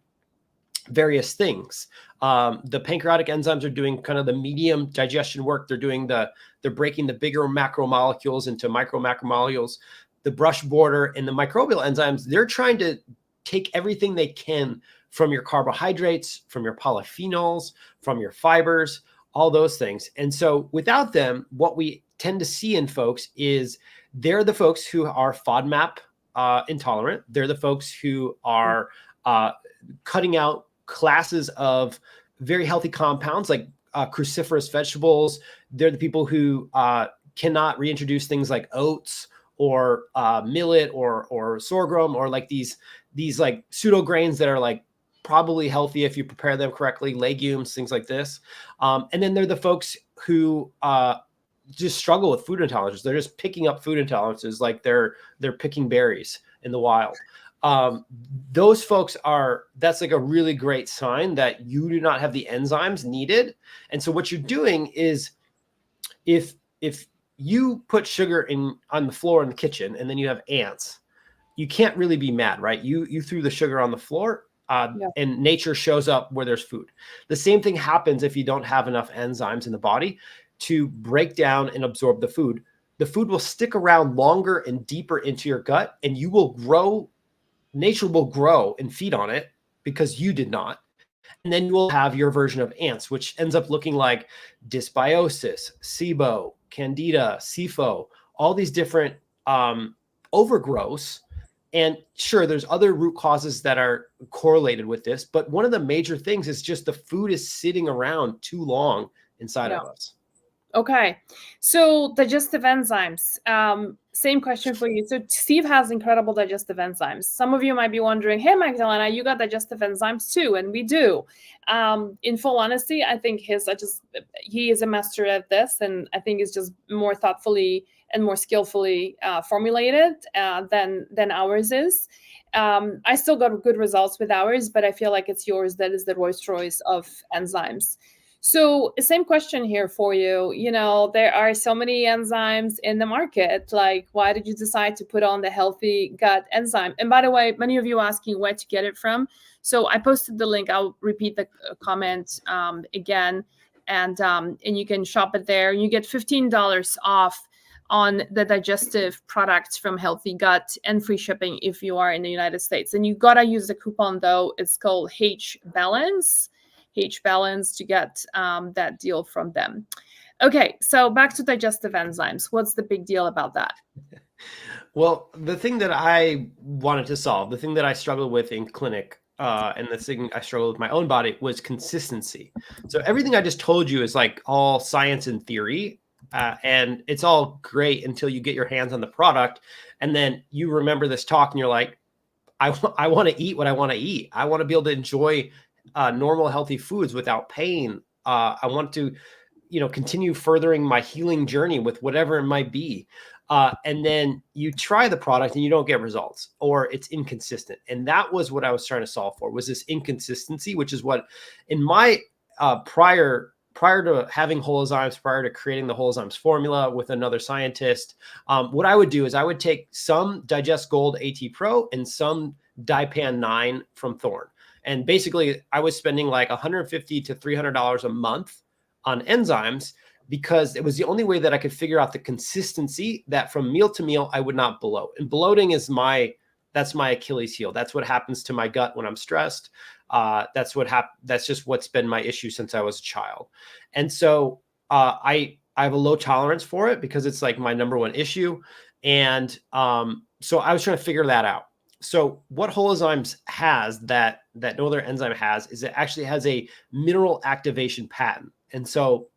S2: various things. The pancreatic enzymes are doing kind of the medium digestion work. They're breaking the bigger macromolecules into macromolecules. The brush border and the microbial enzymes, they're trying to take everything they can from your carbohydrates, from your polyphenols, from your fibers, all those things. And so without them, what we tend to see in folks is they're the folks who are FODMAP intolerant. They're the folks who are cutting out classes of very healthy compounds like cruciferous vegetables. They're the people who cannot reintroduce things like oats or millet or sorghum, or like these like pseudo grains that are like probably healthy if you prepare them correctly, legumes, things like this. And then they're the folks who just struggle with food intolerances. They're just picking up food intolerances like they're picking berries in the wild. Those folks that's like a really great sign that you do not have the enzymes needed. And so what you're doing is if you put sugar on the floor in the kitchen and then you have ants, you can't really be mad, right? You threw the sugar on the floor, and nature shows up where there's food. The same thing happens if you don't have enough enzymes in the body to break down and absorb the food. The food will stick around longer and deeper into your gut, and you will grow. Nature will grow and feed on it because you did not. And then you will have your version of ants, which ends up looking like dysbiosis, SIBO, Candida, SIFO, all these different overgrowths. And sure, there's other root causes that are correlated with this, but one of the major things is just the food is sitting around too long inside of us.
S1: Okay, so digestive enzymes. Same question for you. So Steve has incredible digestive enzymes. Some of you might be wondering, hey, Magdalena, you got digestive enzymes too, and we do. In full honesty, I think he is a master at this, and I think it's just more thoughtfully and more skillfully formulated than ours is. I still got good results with ours, but I feel like it's yours that is the Rolls Royce of enzymes. So same question here for you. You know, there are so many enzymes in the market. Like, why did you decide to put on the healthy gut enzyme? And by the way, many of you asking where to get it from. So I posted the link. I'll repeat the comment again, and you can shop it there. You get $15 off on the digestive products from Healthy Gut and free shipping if you are in the United States. And you gotta use the coupon though. It's called H Balance to get that deal from them. Okay, so back to digestive enzymes. What's the big deal about that?
S2: Well, the thing that I wanted to solve, the thing that I struggled with in clinic, and the thing I struggled with my own body was consistency. So everything I just told you is like all science and theory, and it's all great until you get your hands on the product, and then you remember this talk and you're like, I want to eat what I want to eat. I want to be able to enjoy normal, healthy foods without pain. I want to, continue furthering my healing journey with whatever it might be. And then you try the product and you don't get results, or it's inconsistent. And that was what I was trying to solve for, was this inconsistency, which is what in my prior to having whole enzymes, prior to creating the whole enzymes formula with another scientist, what I would do is I would take some Digest Gold AT Pro and some Dipan 9 from Thorne. And basically I was spending like $150 to $300 a month on enzymes, because it was the only way that I could figure out the consistency that from meal to meal, I would not bloat. And bloating is that's my Achilles heel. That's what happens to my gut when I'm stressed. That's just what's been my issue since I was a child. And so I have a low tolerance for it because it's like my number one issue. And so I was trying to figure that out. So what whole enzymes has that no other enzyme has is it actually has a mineral activation patent. And so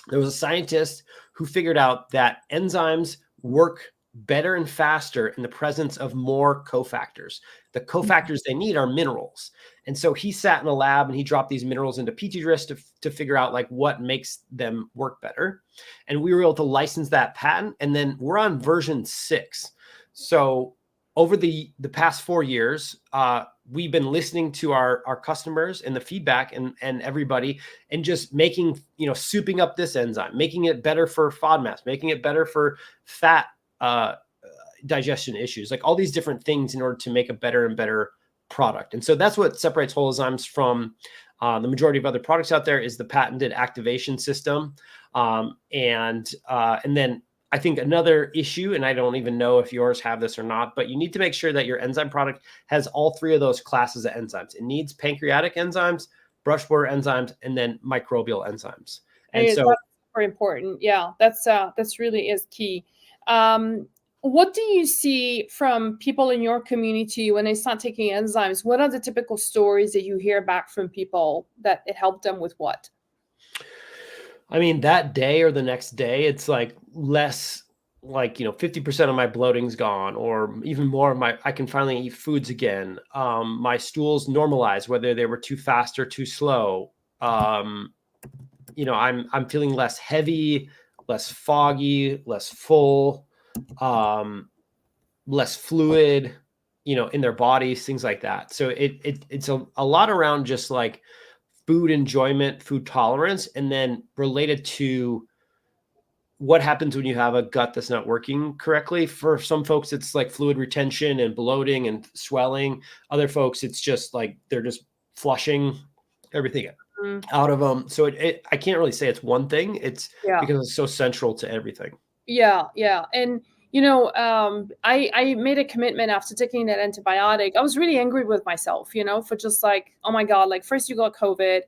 S2: there was a scientist who figured out that enzymes work better and faster in the presence of more cofactors. The cofactors they need are minerals. And so he sat in a lab and he dropped these minerals into petri dishes to figure out like what makes them work better. And we were able to license that patent. And then we're on version 6. So over the past 4 years, we've been listening to our customers and the feedback and everybody, and just making, souping up this enzyme, making it better for FODMAPs, making it better for fat digestion issues, like all these different things in order to make a better and better product. And so that's what separates whole enzymes from the majority of other products out there, is the patented activation system. And then I think another issue, and I don't even know if yours have this or not, but you need to make sure that your enzyme product has all 3 of those classes of enzymes. It needs pancreatic enzymes, brush border enzymes, and then microbial enzymes. And so
S1: that's very important. Yeah, that's really is key. What do you see from people in your community when they start taking enzymes? What are the typical stories that you hear back from people that it helped them with what?
S2: I mean, that day or the next day, it's like less, like, 50% of my bloating's gone, or even more of I can finally eat foods again. My stools normalize, whether they were too fast or too slow. I'm feeling less heavy, less foggy, less full, less fluid, in their bodies, things like that. So it's a lot around just like food enjoyment, food tolerance, and then related to what happens when you have a gut that's not working correctly. For some folks, it's like fluid retention and bloating and swelling. Other folks, it's just like they're just flushing everything out of them. So I can't really say it's one thing. It's because it's so central to everything.
S1: Yeah. And I made a commitment after taking that antibiotic. I was really angry with myself, for just like, oh my God, like first you got COVID,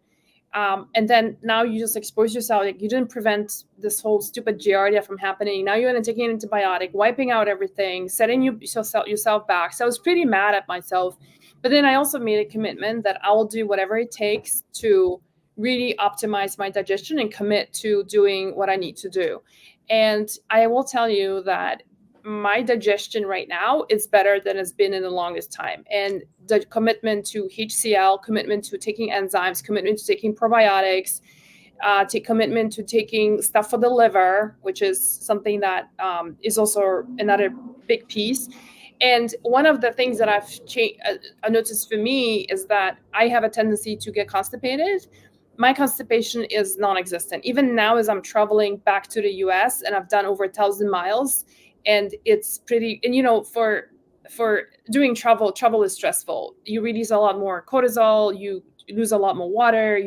S1: and then now you just expose yourself. Like you didn't prevent this whole stupid Giardia from happening. Now you're going to take an antibiotic, wiping out everything, setting yourself back. So I was pretty mad at myself. But then I also made a commitment that I will do whatever it takes to really optimize my digestion and commit to doing what I need to do. And I will tell you that my digestion right now is better than it's been in the longest time. And the commitment to HCL, commitment to taking enzymes, commitment to taking probiotics, take commitment to taking stuff for the liver, which is something that is also another big piece. And one of the things that I've noticed for me is that I have a tendency to get constipated. My constipation is non-existent. Even now, as I'm traveling back to the US, and I've done over 1,000 miles, and it's pretty, and for doing travel is stressful. You release a lot more cortisol, you lose a lot more water,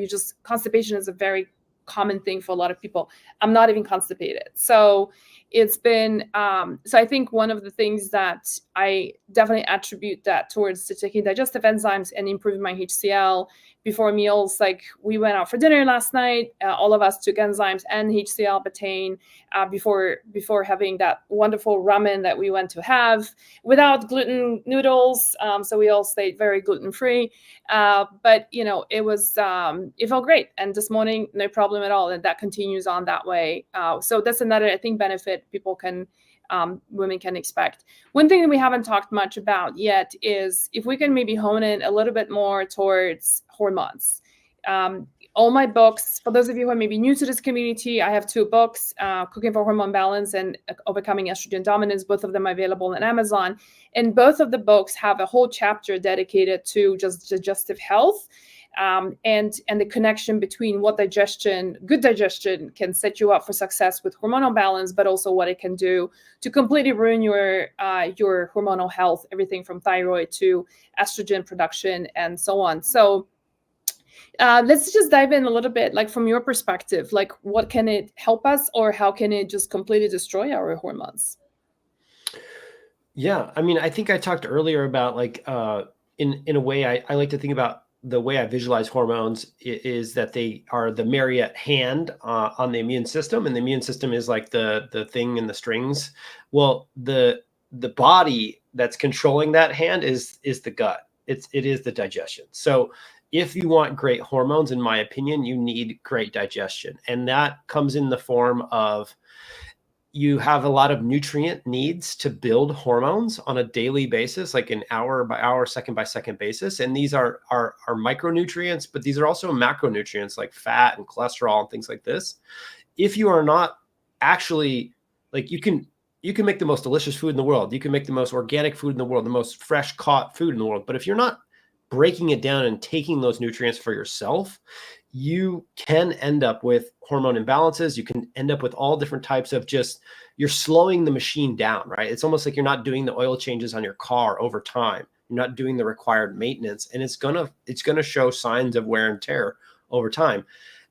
S1: constipation is a very common thing for a lot of people. I'm not even constipated. So it's been so I think one of the things that I definitely attribute that towards to taking digestive enzymes and improving my HCL before meals. Like we went out for dinner last night, all of us took enzymes and HCL betaine before having that wonderful ramen that we went to have without gluten noodles. So we all stayed very gluten free, but it was it felt great, and this morning no problem at all, and that continues on that way. So that's another, I think, benefit people can women can expect. One thing that we haven't talked much about yet is if we can maybe hone in a little bit more towards hormones. All my books, for those of you who are maybe new to this community, I have 2 books, Cooking for Hormone Balance and Overcoming Estrogen Dominance, both of them available on Amazon. And both of the books have a whole chapter dedicated to just digestive health, and the connection between what good digestion can set you up for success with hormonal balance, but also what it can do to completely ruin your hormonal health, everything from thyroid to estrogen production and so on. So let's just dive in a little bit, like from your perspective, like what can it help us, or how can it just completely destroy our hormones?
S2: Yeah, I mean, I think I talked earlier about like in a way I like to think about the way I visualize hormones is that they are the marionette hand on the immune system, and the immune system is like the thing in the strings. Well, the body that's controlling that hand is the gut. It is the digestion. So if you want great hormones, in my opinion, you need great digestion, and that comes in the form of you have a lot of nutrient needs to build hormones on a daily basis, like an hour by hour, second by second basis. And these are micronutrients, but these are also macronutrients like fat and cholesterol and things like this. If you are not actually, like, you can make the most delicious food in the world. You can make the most organic food in the world, the most fresh caught food in the world. But if you're not breaking it down and taking those nutrients for yourself, you can end up with hormone imbalances. You can end up with all different types of you're slowing the machine down, right? It's almost like you're not doing the oil changes on your car over time. You're not doing the required maintenance, and it's gonna show signs of wear and tear over time.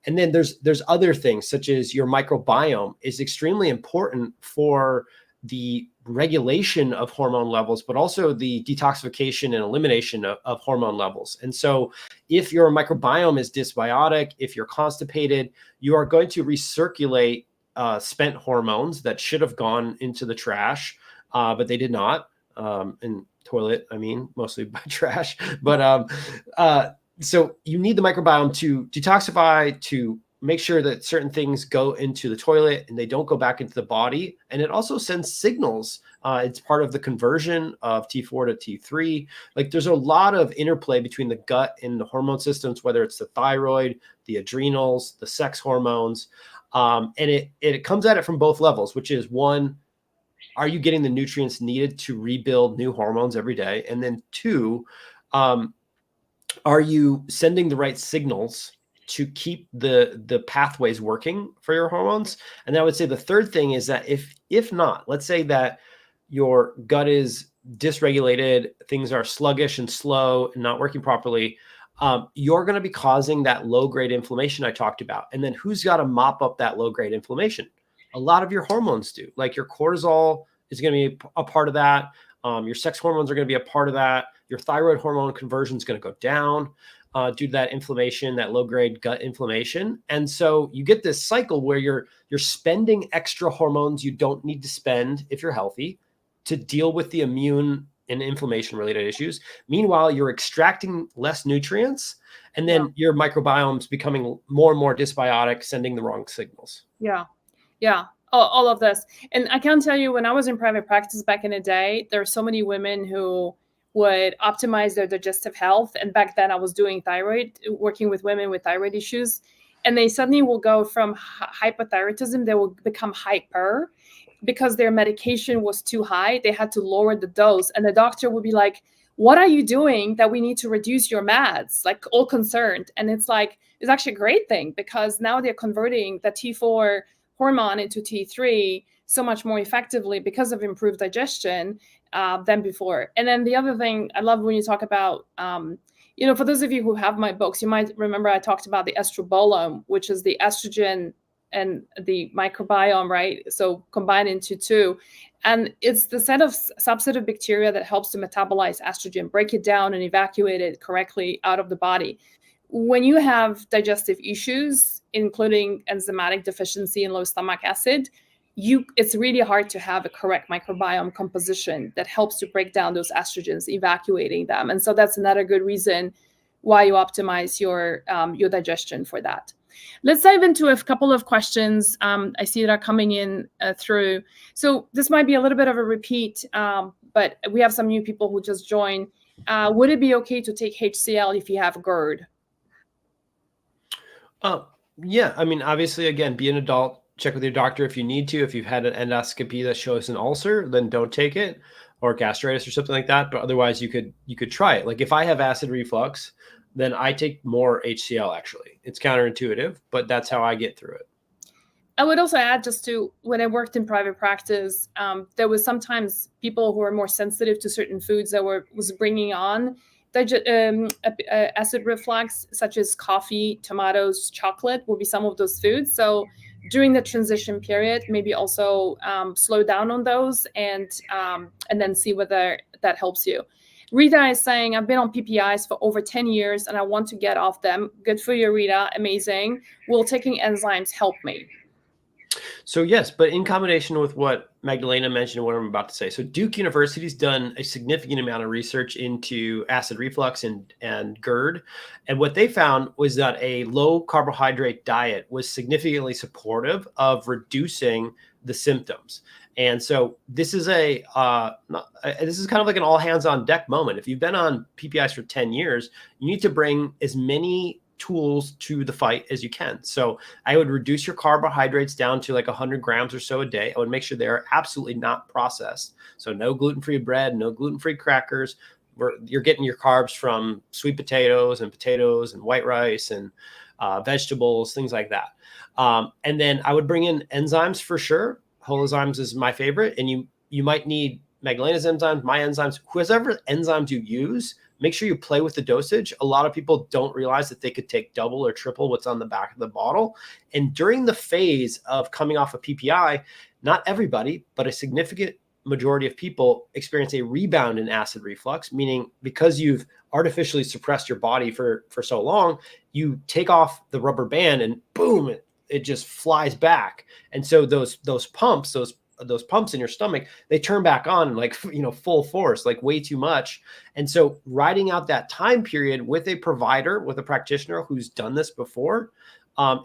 S2: And then there's other things, such as your microbiome is extremely important for the regulation of hormone levels, but also the detoxification and elimination of hormone levels. And so if your microbiome is dysbiotic, if you're constipated, you are going to recirculate spent hormones that should have gone into the trash, but they did not. And toilet, I mean, mostly by trash. But so you need the microbiome to detoxify, to make sure that certain things go into the toilet and they don't go back into the body. And it also sends signals. It's part of the conversion of T4 to T3. Like, there's a lot of interplay between the gut and the hormone systems, whether it's the thyroid, the adrenals, the sex hormones. And it comes at it from both levels, which is, one, are you getting the nutrients needed to rebuild new hormones every day? And then 2, are you sending the right signals to keep the pathways working for your hormones? And I would say the third thing is that if not, let's say that your gut is dysregulated, things are sluggish and slow and not working properly, you're going to be causing that low-grade inflammation I talked about. And then who's got to mop up that low-grade inflammation? A lot of your hormones do. Like, your cortisol is going to be a part of that. Your sex hormones are going to be a part of that. Your thyroid hormone conversion is going to go down due to that inflammation, that low-grade gut inflammation. And so you get this cycle where you're spending extra hormones you don't need to spend if you're healthy to deal with the immune and inflammation-related issues. Meanwhile, you're extracting less nutrients, and then your microbiome's becoming more and more dysbiotic, sending the wrong signals.
S1: Yeah. All of this. And I can tell you, when I was in private practice back in the day, there are so many women who would optimize their digestive health. And back then I was doing working with women with thyroid issues. And they suddenly will go from hypothyroidism, they will become hyper because their medication was too high. They had to lower the dose. And the doctor would be like, what are you doing that we need to reduce your meds? Like, all concerned. And it's like, it's actually a great thing, because now they're converting the T4 hormone into T3 so much more effectively because of improved digestion than before. And then the other thing I love when you talk about, for those of you who have my books, you might remember I talked about the estrobolome, which is the estrogen the microbiome, right? So combined into two. And it's the set of subset of bacteria that helps to metabolize estrogen, break it down and evacuate it correctly out of the body. When you have digestive issues, including enzymatic deficiency and low stomach acid, it's really hard to have a correct microbiome composition that helps to break down those estrogens, evacuating them. And so that's another good reason why you optimize your digestion for that. Let's dive into a couple of questions I see that are coming in through. So this might be a little bit of a repeat, but we have some new people who just joined. Would it be okay to take HCL if you have GERD?
S2: Yeah, I mean, obviously, again, be an adult, check with your doctor if you need to. If you've had an endoscopy that shows an ulcer, then don't take it, or gastritis or something like that. But otherwise, you could try it. Like if I have acid reflux, then I take more HCL. Actually, it's counterintuitive, but that's how I get through it.
S1: I would also add, just to, when I worked in private practice, there was sometimes people who are more sensitive to certain foods that was bringing on acid reflux, such as coffee, tomatoes, chocolate will be some of those foods. So during the transition period, maybe also slow down on those and then see whether that helps you. Rita is saying, I've been on PPIs for over 10 years and I want to get off them. Good for you, Rita. Amazing. Will taking enzymes help me?
S2: So yes, but in combination with what Magdalena mentioned and what I'm about to say. So Duke University's done a significant amount of research into acid reflux and GERD. And what they found was that a low carbohydrate diet was significantly supportive of reducing the symptoms. And so this is this is kind of like an all hands on deck moment. If you've been on PPIs for 10 years, you need to bring as many tools to the fight as you can. So I would reduce your carbohydrates down to like 100 grams or so a day. I would make sure they're absolutely not processed. So no gluten-free bread, no gluten-free crackers. You're getting your carbs from sweet potatoes and white rice and vegetables, things like that. And then I would bring in enzymes for sure. Whole enzymes is my favorite. And you might need Magdalena's enzymes, my enzymes, whoever enzymes you use. Make sure you play with the dosage. A lot of people don't realize that they could take double or triple what's on the back of the bottle. And during the phase of coming off a PPI, not everybody, but a significant majority of people experience a rebound in acid reflux, meaning because you've artificially suppressed your body for so long, you take off the rubber band and boom, it just flies back. And so those pumps in your stomach, they turn back on like, full force, like way too much. And so riding out that time period with a provider, with a practitioner who's done this before,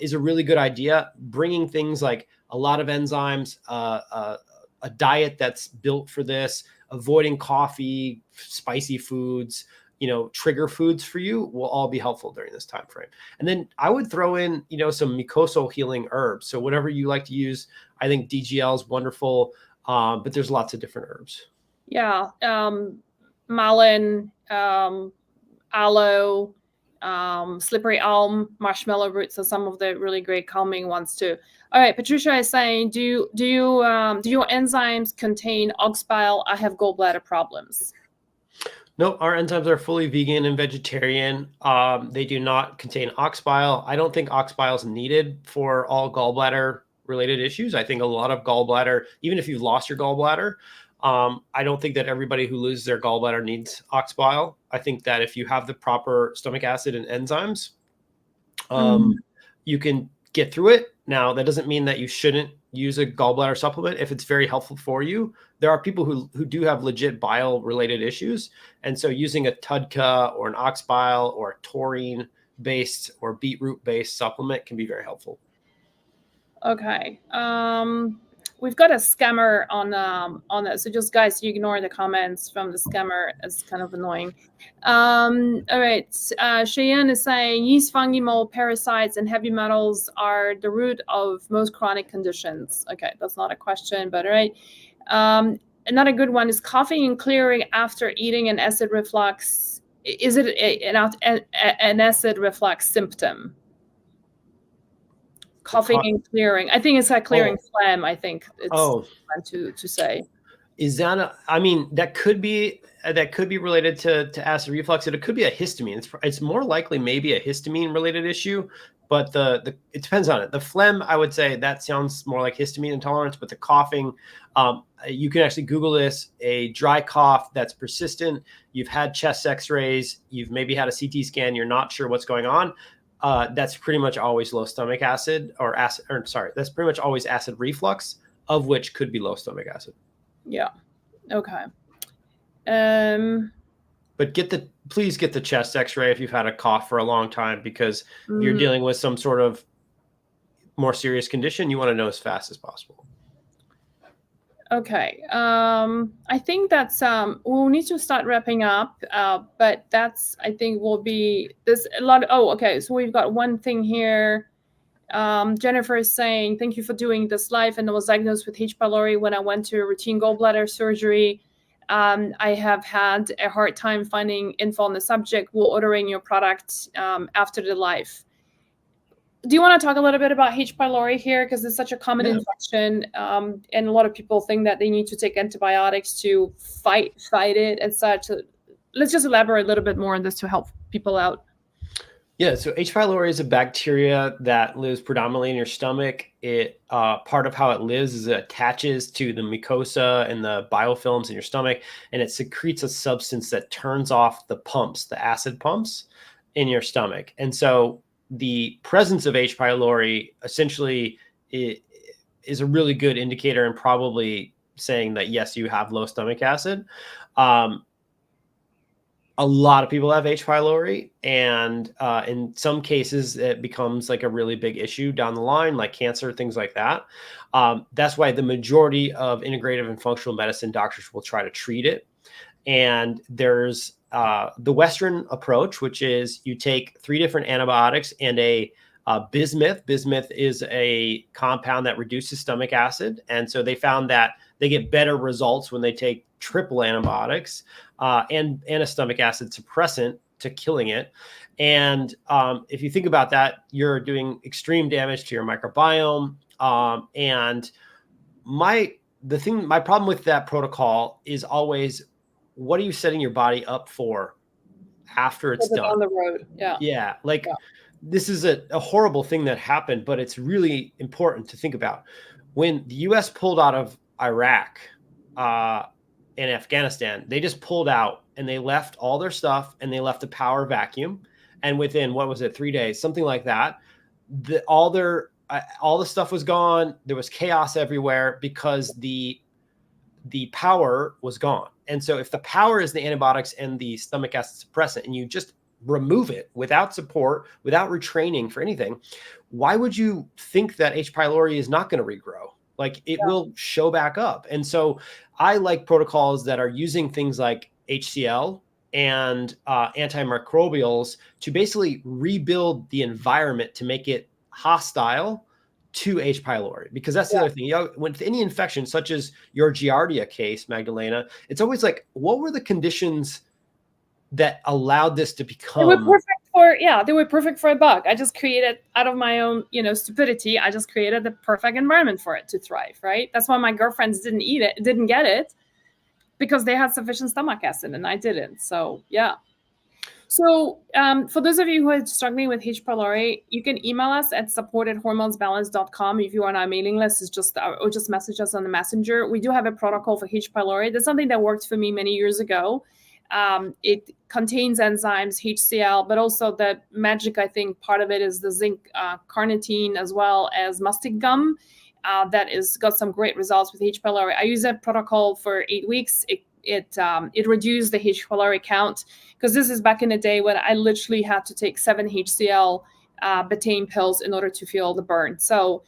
S2: is a really good idea. Bringing things like a lot of enzymes, a diet that's built for this, avoiding coffee, spicy foods, trigger foods for you will all be helpful during this time frame. And then I would throw in, some mucosal healing herbs. So whatever you like to use, I think DGL is wonderful, but there's lots of different herbs.
S1: Yeah, malin, aloe, slippery elm, marshmallow roots are some of the really great calming ones too. All right, Patricia is saying, do your enzymes contain ox bile? I have gallbladder problems.
S2: No, our enzymes are fully vegan and vegetarian. They do not contain ox bile. I don't think ox bile is needed for all gallbladder related issues. I think a lot of gallbladder, even if you've lost your gallbladder, I don't think that everybody who loses their gallbladder needs ox bile. I think that if you have the proper stomach acid and enzymes, you can get through it. Now, that doesn't mean that you shouldn't use a gallbladder supplement if it's very helpful for you. There are people who do have legit bile related issues. And so using a TUDCA or an ox bile or a taurine based or beetroot based supplement can be very helpful.
S1: Okay. We've got a scammer on that. So just guys, you ignore the comments from the scammer. It's kind of annoying. All right. Cheyenne is saying yeast, fungi, mold, parasites, and heavy metals are the root of most chronic conditions. Okay, that's not a question, but all right. Another good one is coughing and clearing after eating an acid reflux. Is it an acid reflux symptom? Coughing and clearing. I think it's like clearing phlegm. I think it's to say.
S2: Is that I mean, that could be related to acid reflux. It could be a histamine. It's more likely maybe a histamine related issue, but it depends on it. The phlegm, I would say that sounds more like histamine intolerance, but the coughing, you can actually Google this, a dry cough that's persistent. You've had chest x-rays, you've maybe had a CT scan, you're not sure what's going on. That's pretty much always low stomach acid that's pretty much always acid reflux, of which could be low stomach acid.
S1: Yeah. Okay.
S2: But please get the chest x-ray if you've had a cough for a long time, because if you're dealing with some sort of more serious condition, you want to know as fast as possible.
S1: Okay. I think that's we'll need to start wrapping up. But that's, I think, will be there's a lot of, okay. So we've got one thing here. Jennifer is saying, thank you for doing this live, and I was diagnosed with H. pylori when I went to a routine gallbladder surgery. I have had a hard time finding info on the subject while ordering your product after the live. Do you want to talk a little bit about H. pylori here? Because it's such a common infection, and a lot of people think that they need to take antibiotics to fight it and such. So let's just elaborate a little bit more on this to help people out.
S2: Yeah, so H. pylori is a bacteria that lives predominantly in your stomach. It part of how it lives is it attaches to the mucosa and the biofilms in your stomach, and it secretes a substance that turns off the pumps, the acid pumps in your stomach. And so the presence of H. pylori essentially is a really good indicator and probably saying that, yes, you have low stomach acid. A lot of people have H. pylori, and in some cases, it becomes like a really big issue down the line, like cancer, things like that. That's why the majority of integrative and functional medicine doctors will try to treat it. And there's the Western approach, which is you take 3 different antibiotics and a bismuth. Bismuth is a compound that reduces stomach acid. And so they found that they get better results when they take triple antibiotics and a stomach acid suppressant to killing it. And if you think about that, you're doing extreme damage to your microbiome. And my problem with that protocol is always, what are you setting your body up for after it's done?
S1: On the road.
S2: Yeah. This is a horrible thing that happened, but it's really important to think about. When the US pulled out of Iraq and Afghanistan, they just pulled out and they left all their stuff and they left a power vacuum. And within, 3 days, something like that, all the stuff was gone. There was chaos everywhere because the power was gone. And so if the power is the antibiotics and the stomach acid suppressant, and you just remove it without support, without retraining for anything, why would you think that H. pylori is not going to regrow? Like, it will show back up. And so I like protocols that are using things like HCL and antimicrobials to basically rebuild the environment to make it hostile to H. pylori, because that's the other thing. With any infection, such as your Giardia case, Magdalena, it's always like, what were the conditions that allowed this to become?
S1: They were perfect for a bug. I just created, out of my own, stupidity, I just created the perfect environment for it to thrive, right? That's why my girlfriends didn't get it, because they had sufficient stomach acid and I didn't. So, yeah. So for those of you who are struggling with H. pylori, you can email us at support@hormonesbalance.com. If you are on our mailing list, or just message us on the messenger. We do have a protocol for H. pylori. That's something that worked for me many years ago. It contains enzymes, HCL, but also the magic, I think, part of it is the zinc carnitine, as well as mastic gum. That is got some great results with H. pylori. I use that protocol for 8 weeks. It reduced the H. pylori count, because this is back in the day when I literally had to take 7 HCL betaine pills in order to feel the burn. So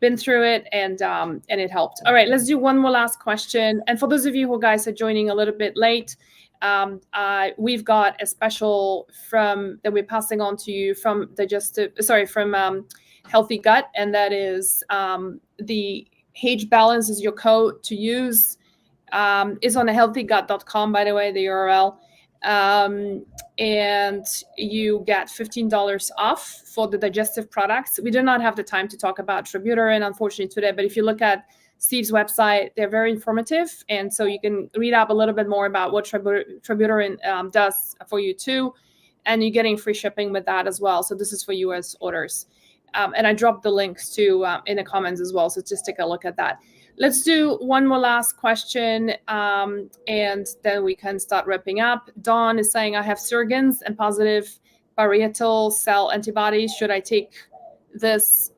S1: been through it, and it helped. All right, let's do one more last question. And for those of you who guys are joining a little bit late, we've got a special that we're passing on to you from Healthy Gut, and that is the H Balance is your code to use. It's on healthygut.com, by the way, the URL. And you get $15 off for the digestive products. We do not have the time to talk about Tributerin, unfortunately, today, but if you look at Steve's website. They're very informative, and so you can read up a little bit more about what Tributerin does for you too, and you're getting free shipping with that as well. So this is for US orders. And I dropped the links to in the comments as well, so just take a look at that. Let's do one more last question, and then we can start wrapping up. Dawn is saying, I have Sjögren's and positive parietal cell antibodies. Should I take this?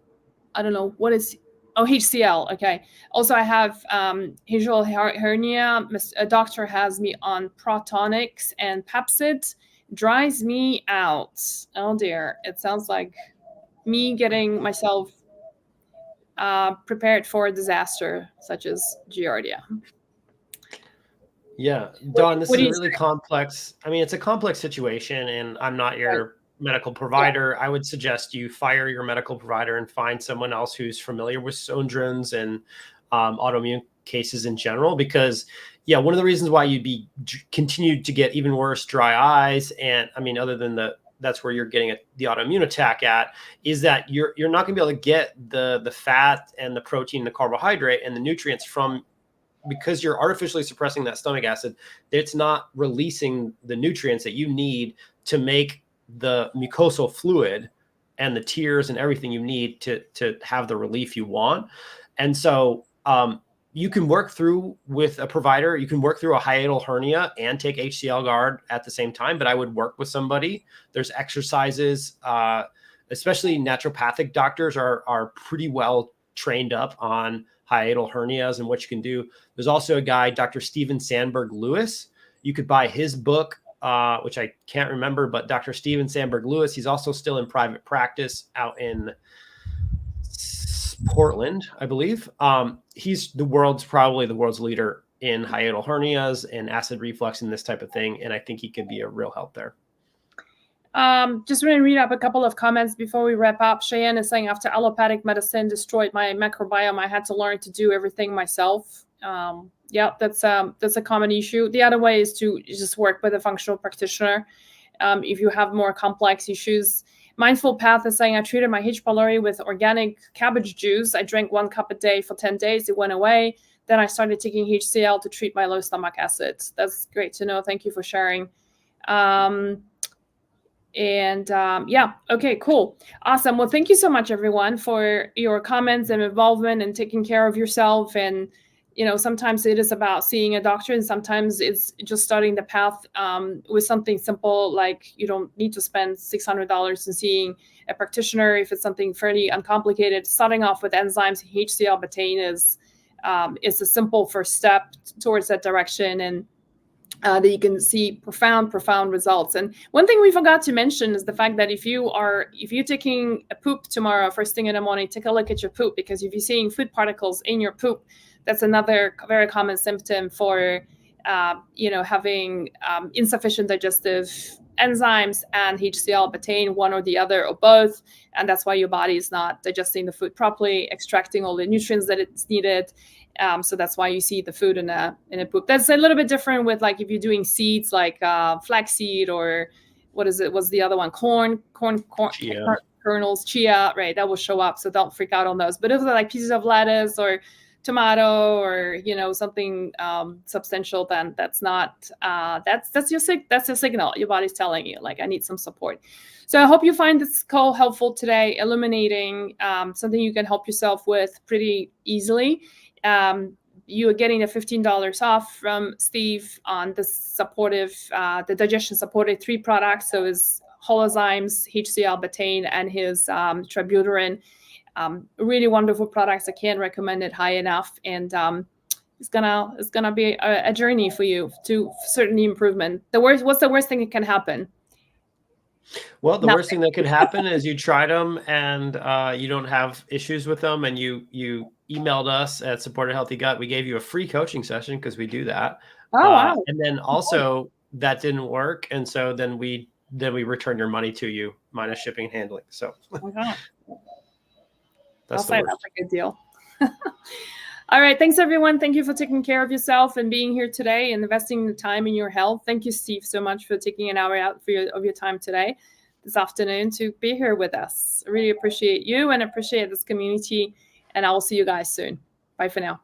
S1: I don't know. What is... Oh, HCL. Okay. Also, I have hiatal hernia. A doctor has me on Protonics and Pepsid. Dries me out. Oh, dear. It sounds like me getting myself prepared for a disaster such as Giardia.
S2: Yeah, Dawn, this is a really complex, I mean, it's a complex situation, and I'm not your medical provider. I would suggest you fire your medical provider and find someone else who's familiar with Sjögren's and autoimmune cases in general, because one of the reasons why you'd be continued to get even worse dry eyes, and I mean, other than that's where you're getting the autoimmune attack at, is that you're not going to be able to get the fat and the protein, the carbohydrate, and the nutrients from, because you're artificially suppressing that stomach acid. It's not releasing the nutrients that you need to make the mucosal fluid and the tears and everything you need to have the relief you want. And so you can work through with a provider. You can work through a hiatal hernia and take HCL guard at the same time, but I would work with somebody. There's exercises, especially naturopathic doctors are pretty well trained up on hiatal hernias and what you can do. There's also a guy, Dr. Steven Sandberg Lewis. You could buy his book, which I can't remember, but Dr. Steven Sandberg Lewis, he's also still in private practice out in Portland, I believe. He's probably the world's leader in hiatal hernias and acid reflux and this type of thing. And I think he could be a real help there.
S1: Just want to read up a couple of comments before we wrap up. Cheyenne is saying, after allopathic medicine destroyed my microbiome, I had to learn to do everything myself. That's a common issue. The other way is to just work with a functional practitioner. If you have more complex issues. Mindful Path is saying, I treated my H. pylori with organic cabbage juice. I drank 1 cup a day for 10 days. It went away. Then I started taking HCL to treat my low stomach acids. That's great to know. Thank you for sharing. Okay, cool. Awesome. Well, thank you so much, everyone, for your comments and involvement and taking care of yourself. And, sometimes it is about seeing a doctor, and sometimes it's just starting the path with something simple, like you don't need to spend $600 in seeing a practitioner. If it's something fairly uncomplicated, starting off with enzymes, HCL betaine is a simple first step towards that direction, and that you can see profound results. And one thing we forgot to mention is the fact that if you're taking a poop tomorrow, first thing in the morning, take a look at your poop, because if you're seeing food particles in your poop, that's another very common symptom for having insufficient digestive enzymes and HCL betaine, one or the other or both. And that's why your body is not digesting the food properly, extracting all the nutrients that it's needed. So that's why you see the food in a poop. That's a little bit different with, like, if you're doing seeds like flaxseed, or what's the other one? Corn kernels, chia, right? That will show up. So don't freak out on those. But if they're like pieces of lettuce or tomato or something substantial, then that's not that's your signal. Your body's telling you, like, I need some support. So I hope you find this call helpful today, illuminating something you can help yourself with pretty easily. You are getting the $15 off from Steve on the digestion supported 3 products. So his Enzymes, HCL betaine, and his Tributerin. Really wonderful products. I can't recommend it high enough. And it's gonna be a journey for you to certainly improvement. What's the worst thing that can happen?
S2: Well, the worst thing that could happen is you tried them and you don't have issues with them, and you emailed us at Support a Healthy Gut. We gave you a free coaching session, because we do that.
S1: Oh, wow.
S2: And then also that didn't work, and so then we return your money to you minus shipping and handling. So
S1: that's a good deal. All right. Thanks, everyone. Thank you for taking care of yourself and being here today and investing the time in your health. Thank you, Steve, so much for taking an hour out of your time this afternoon to be here with us. I really appreciate you and appreciate this community. And I will see you guys soon. Bye for now.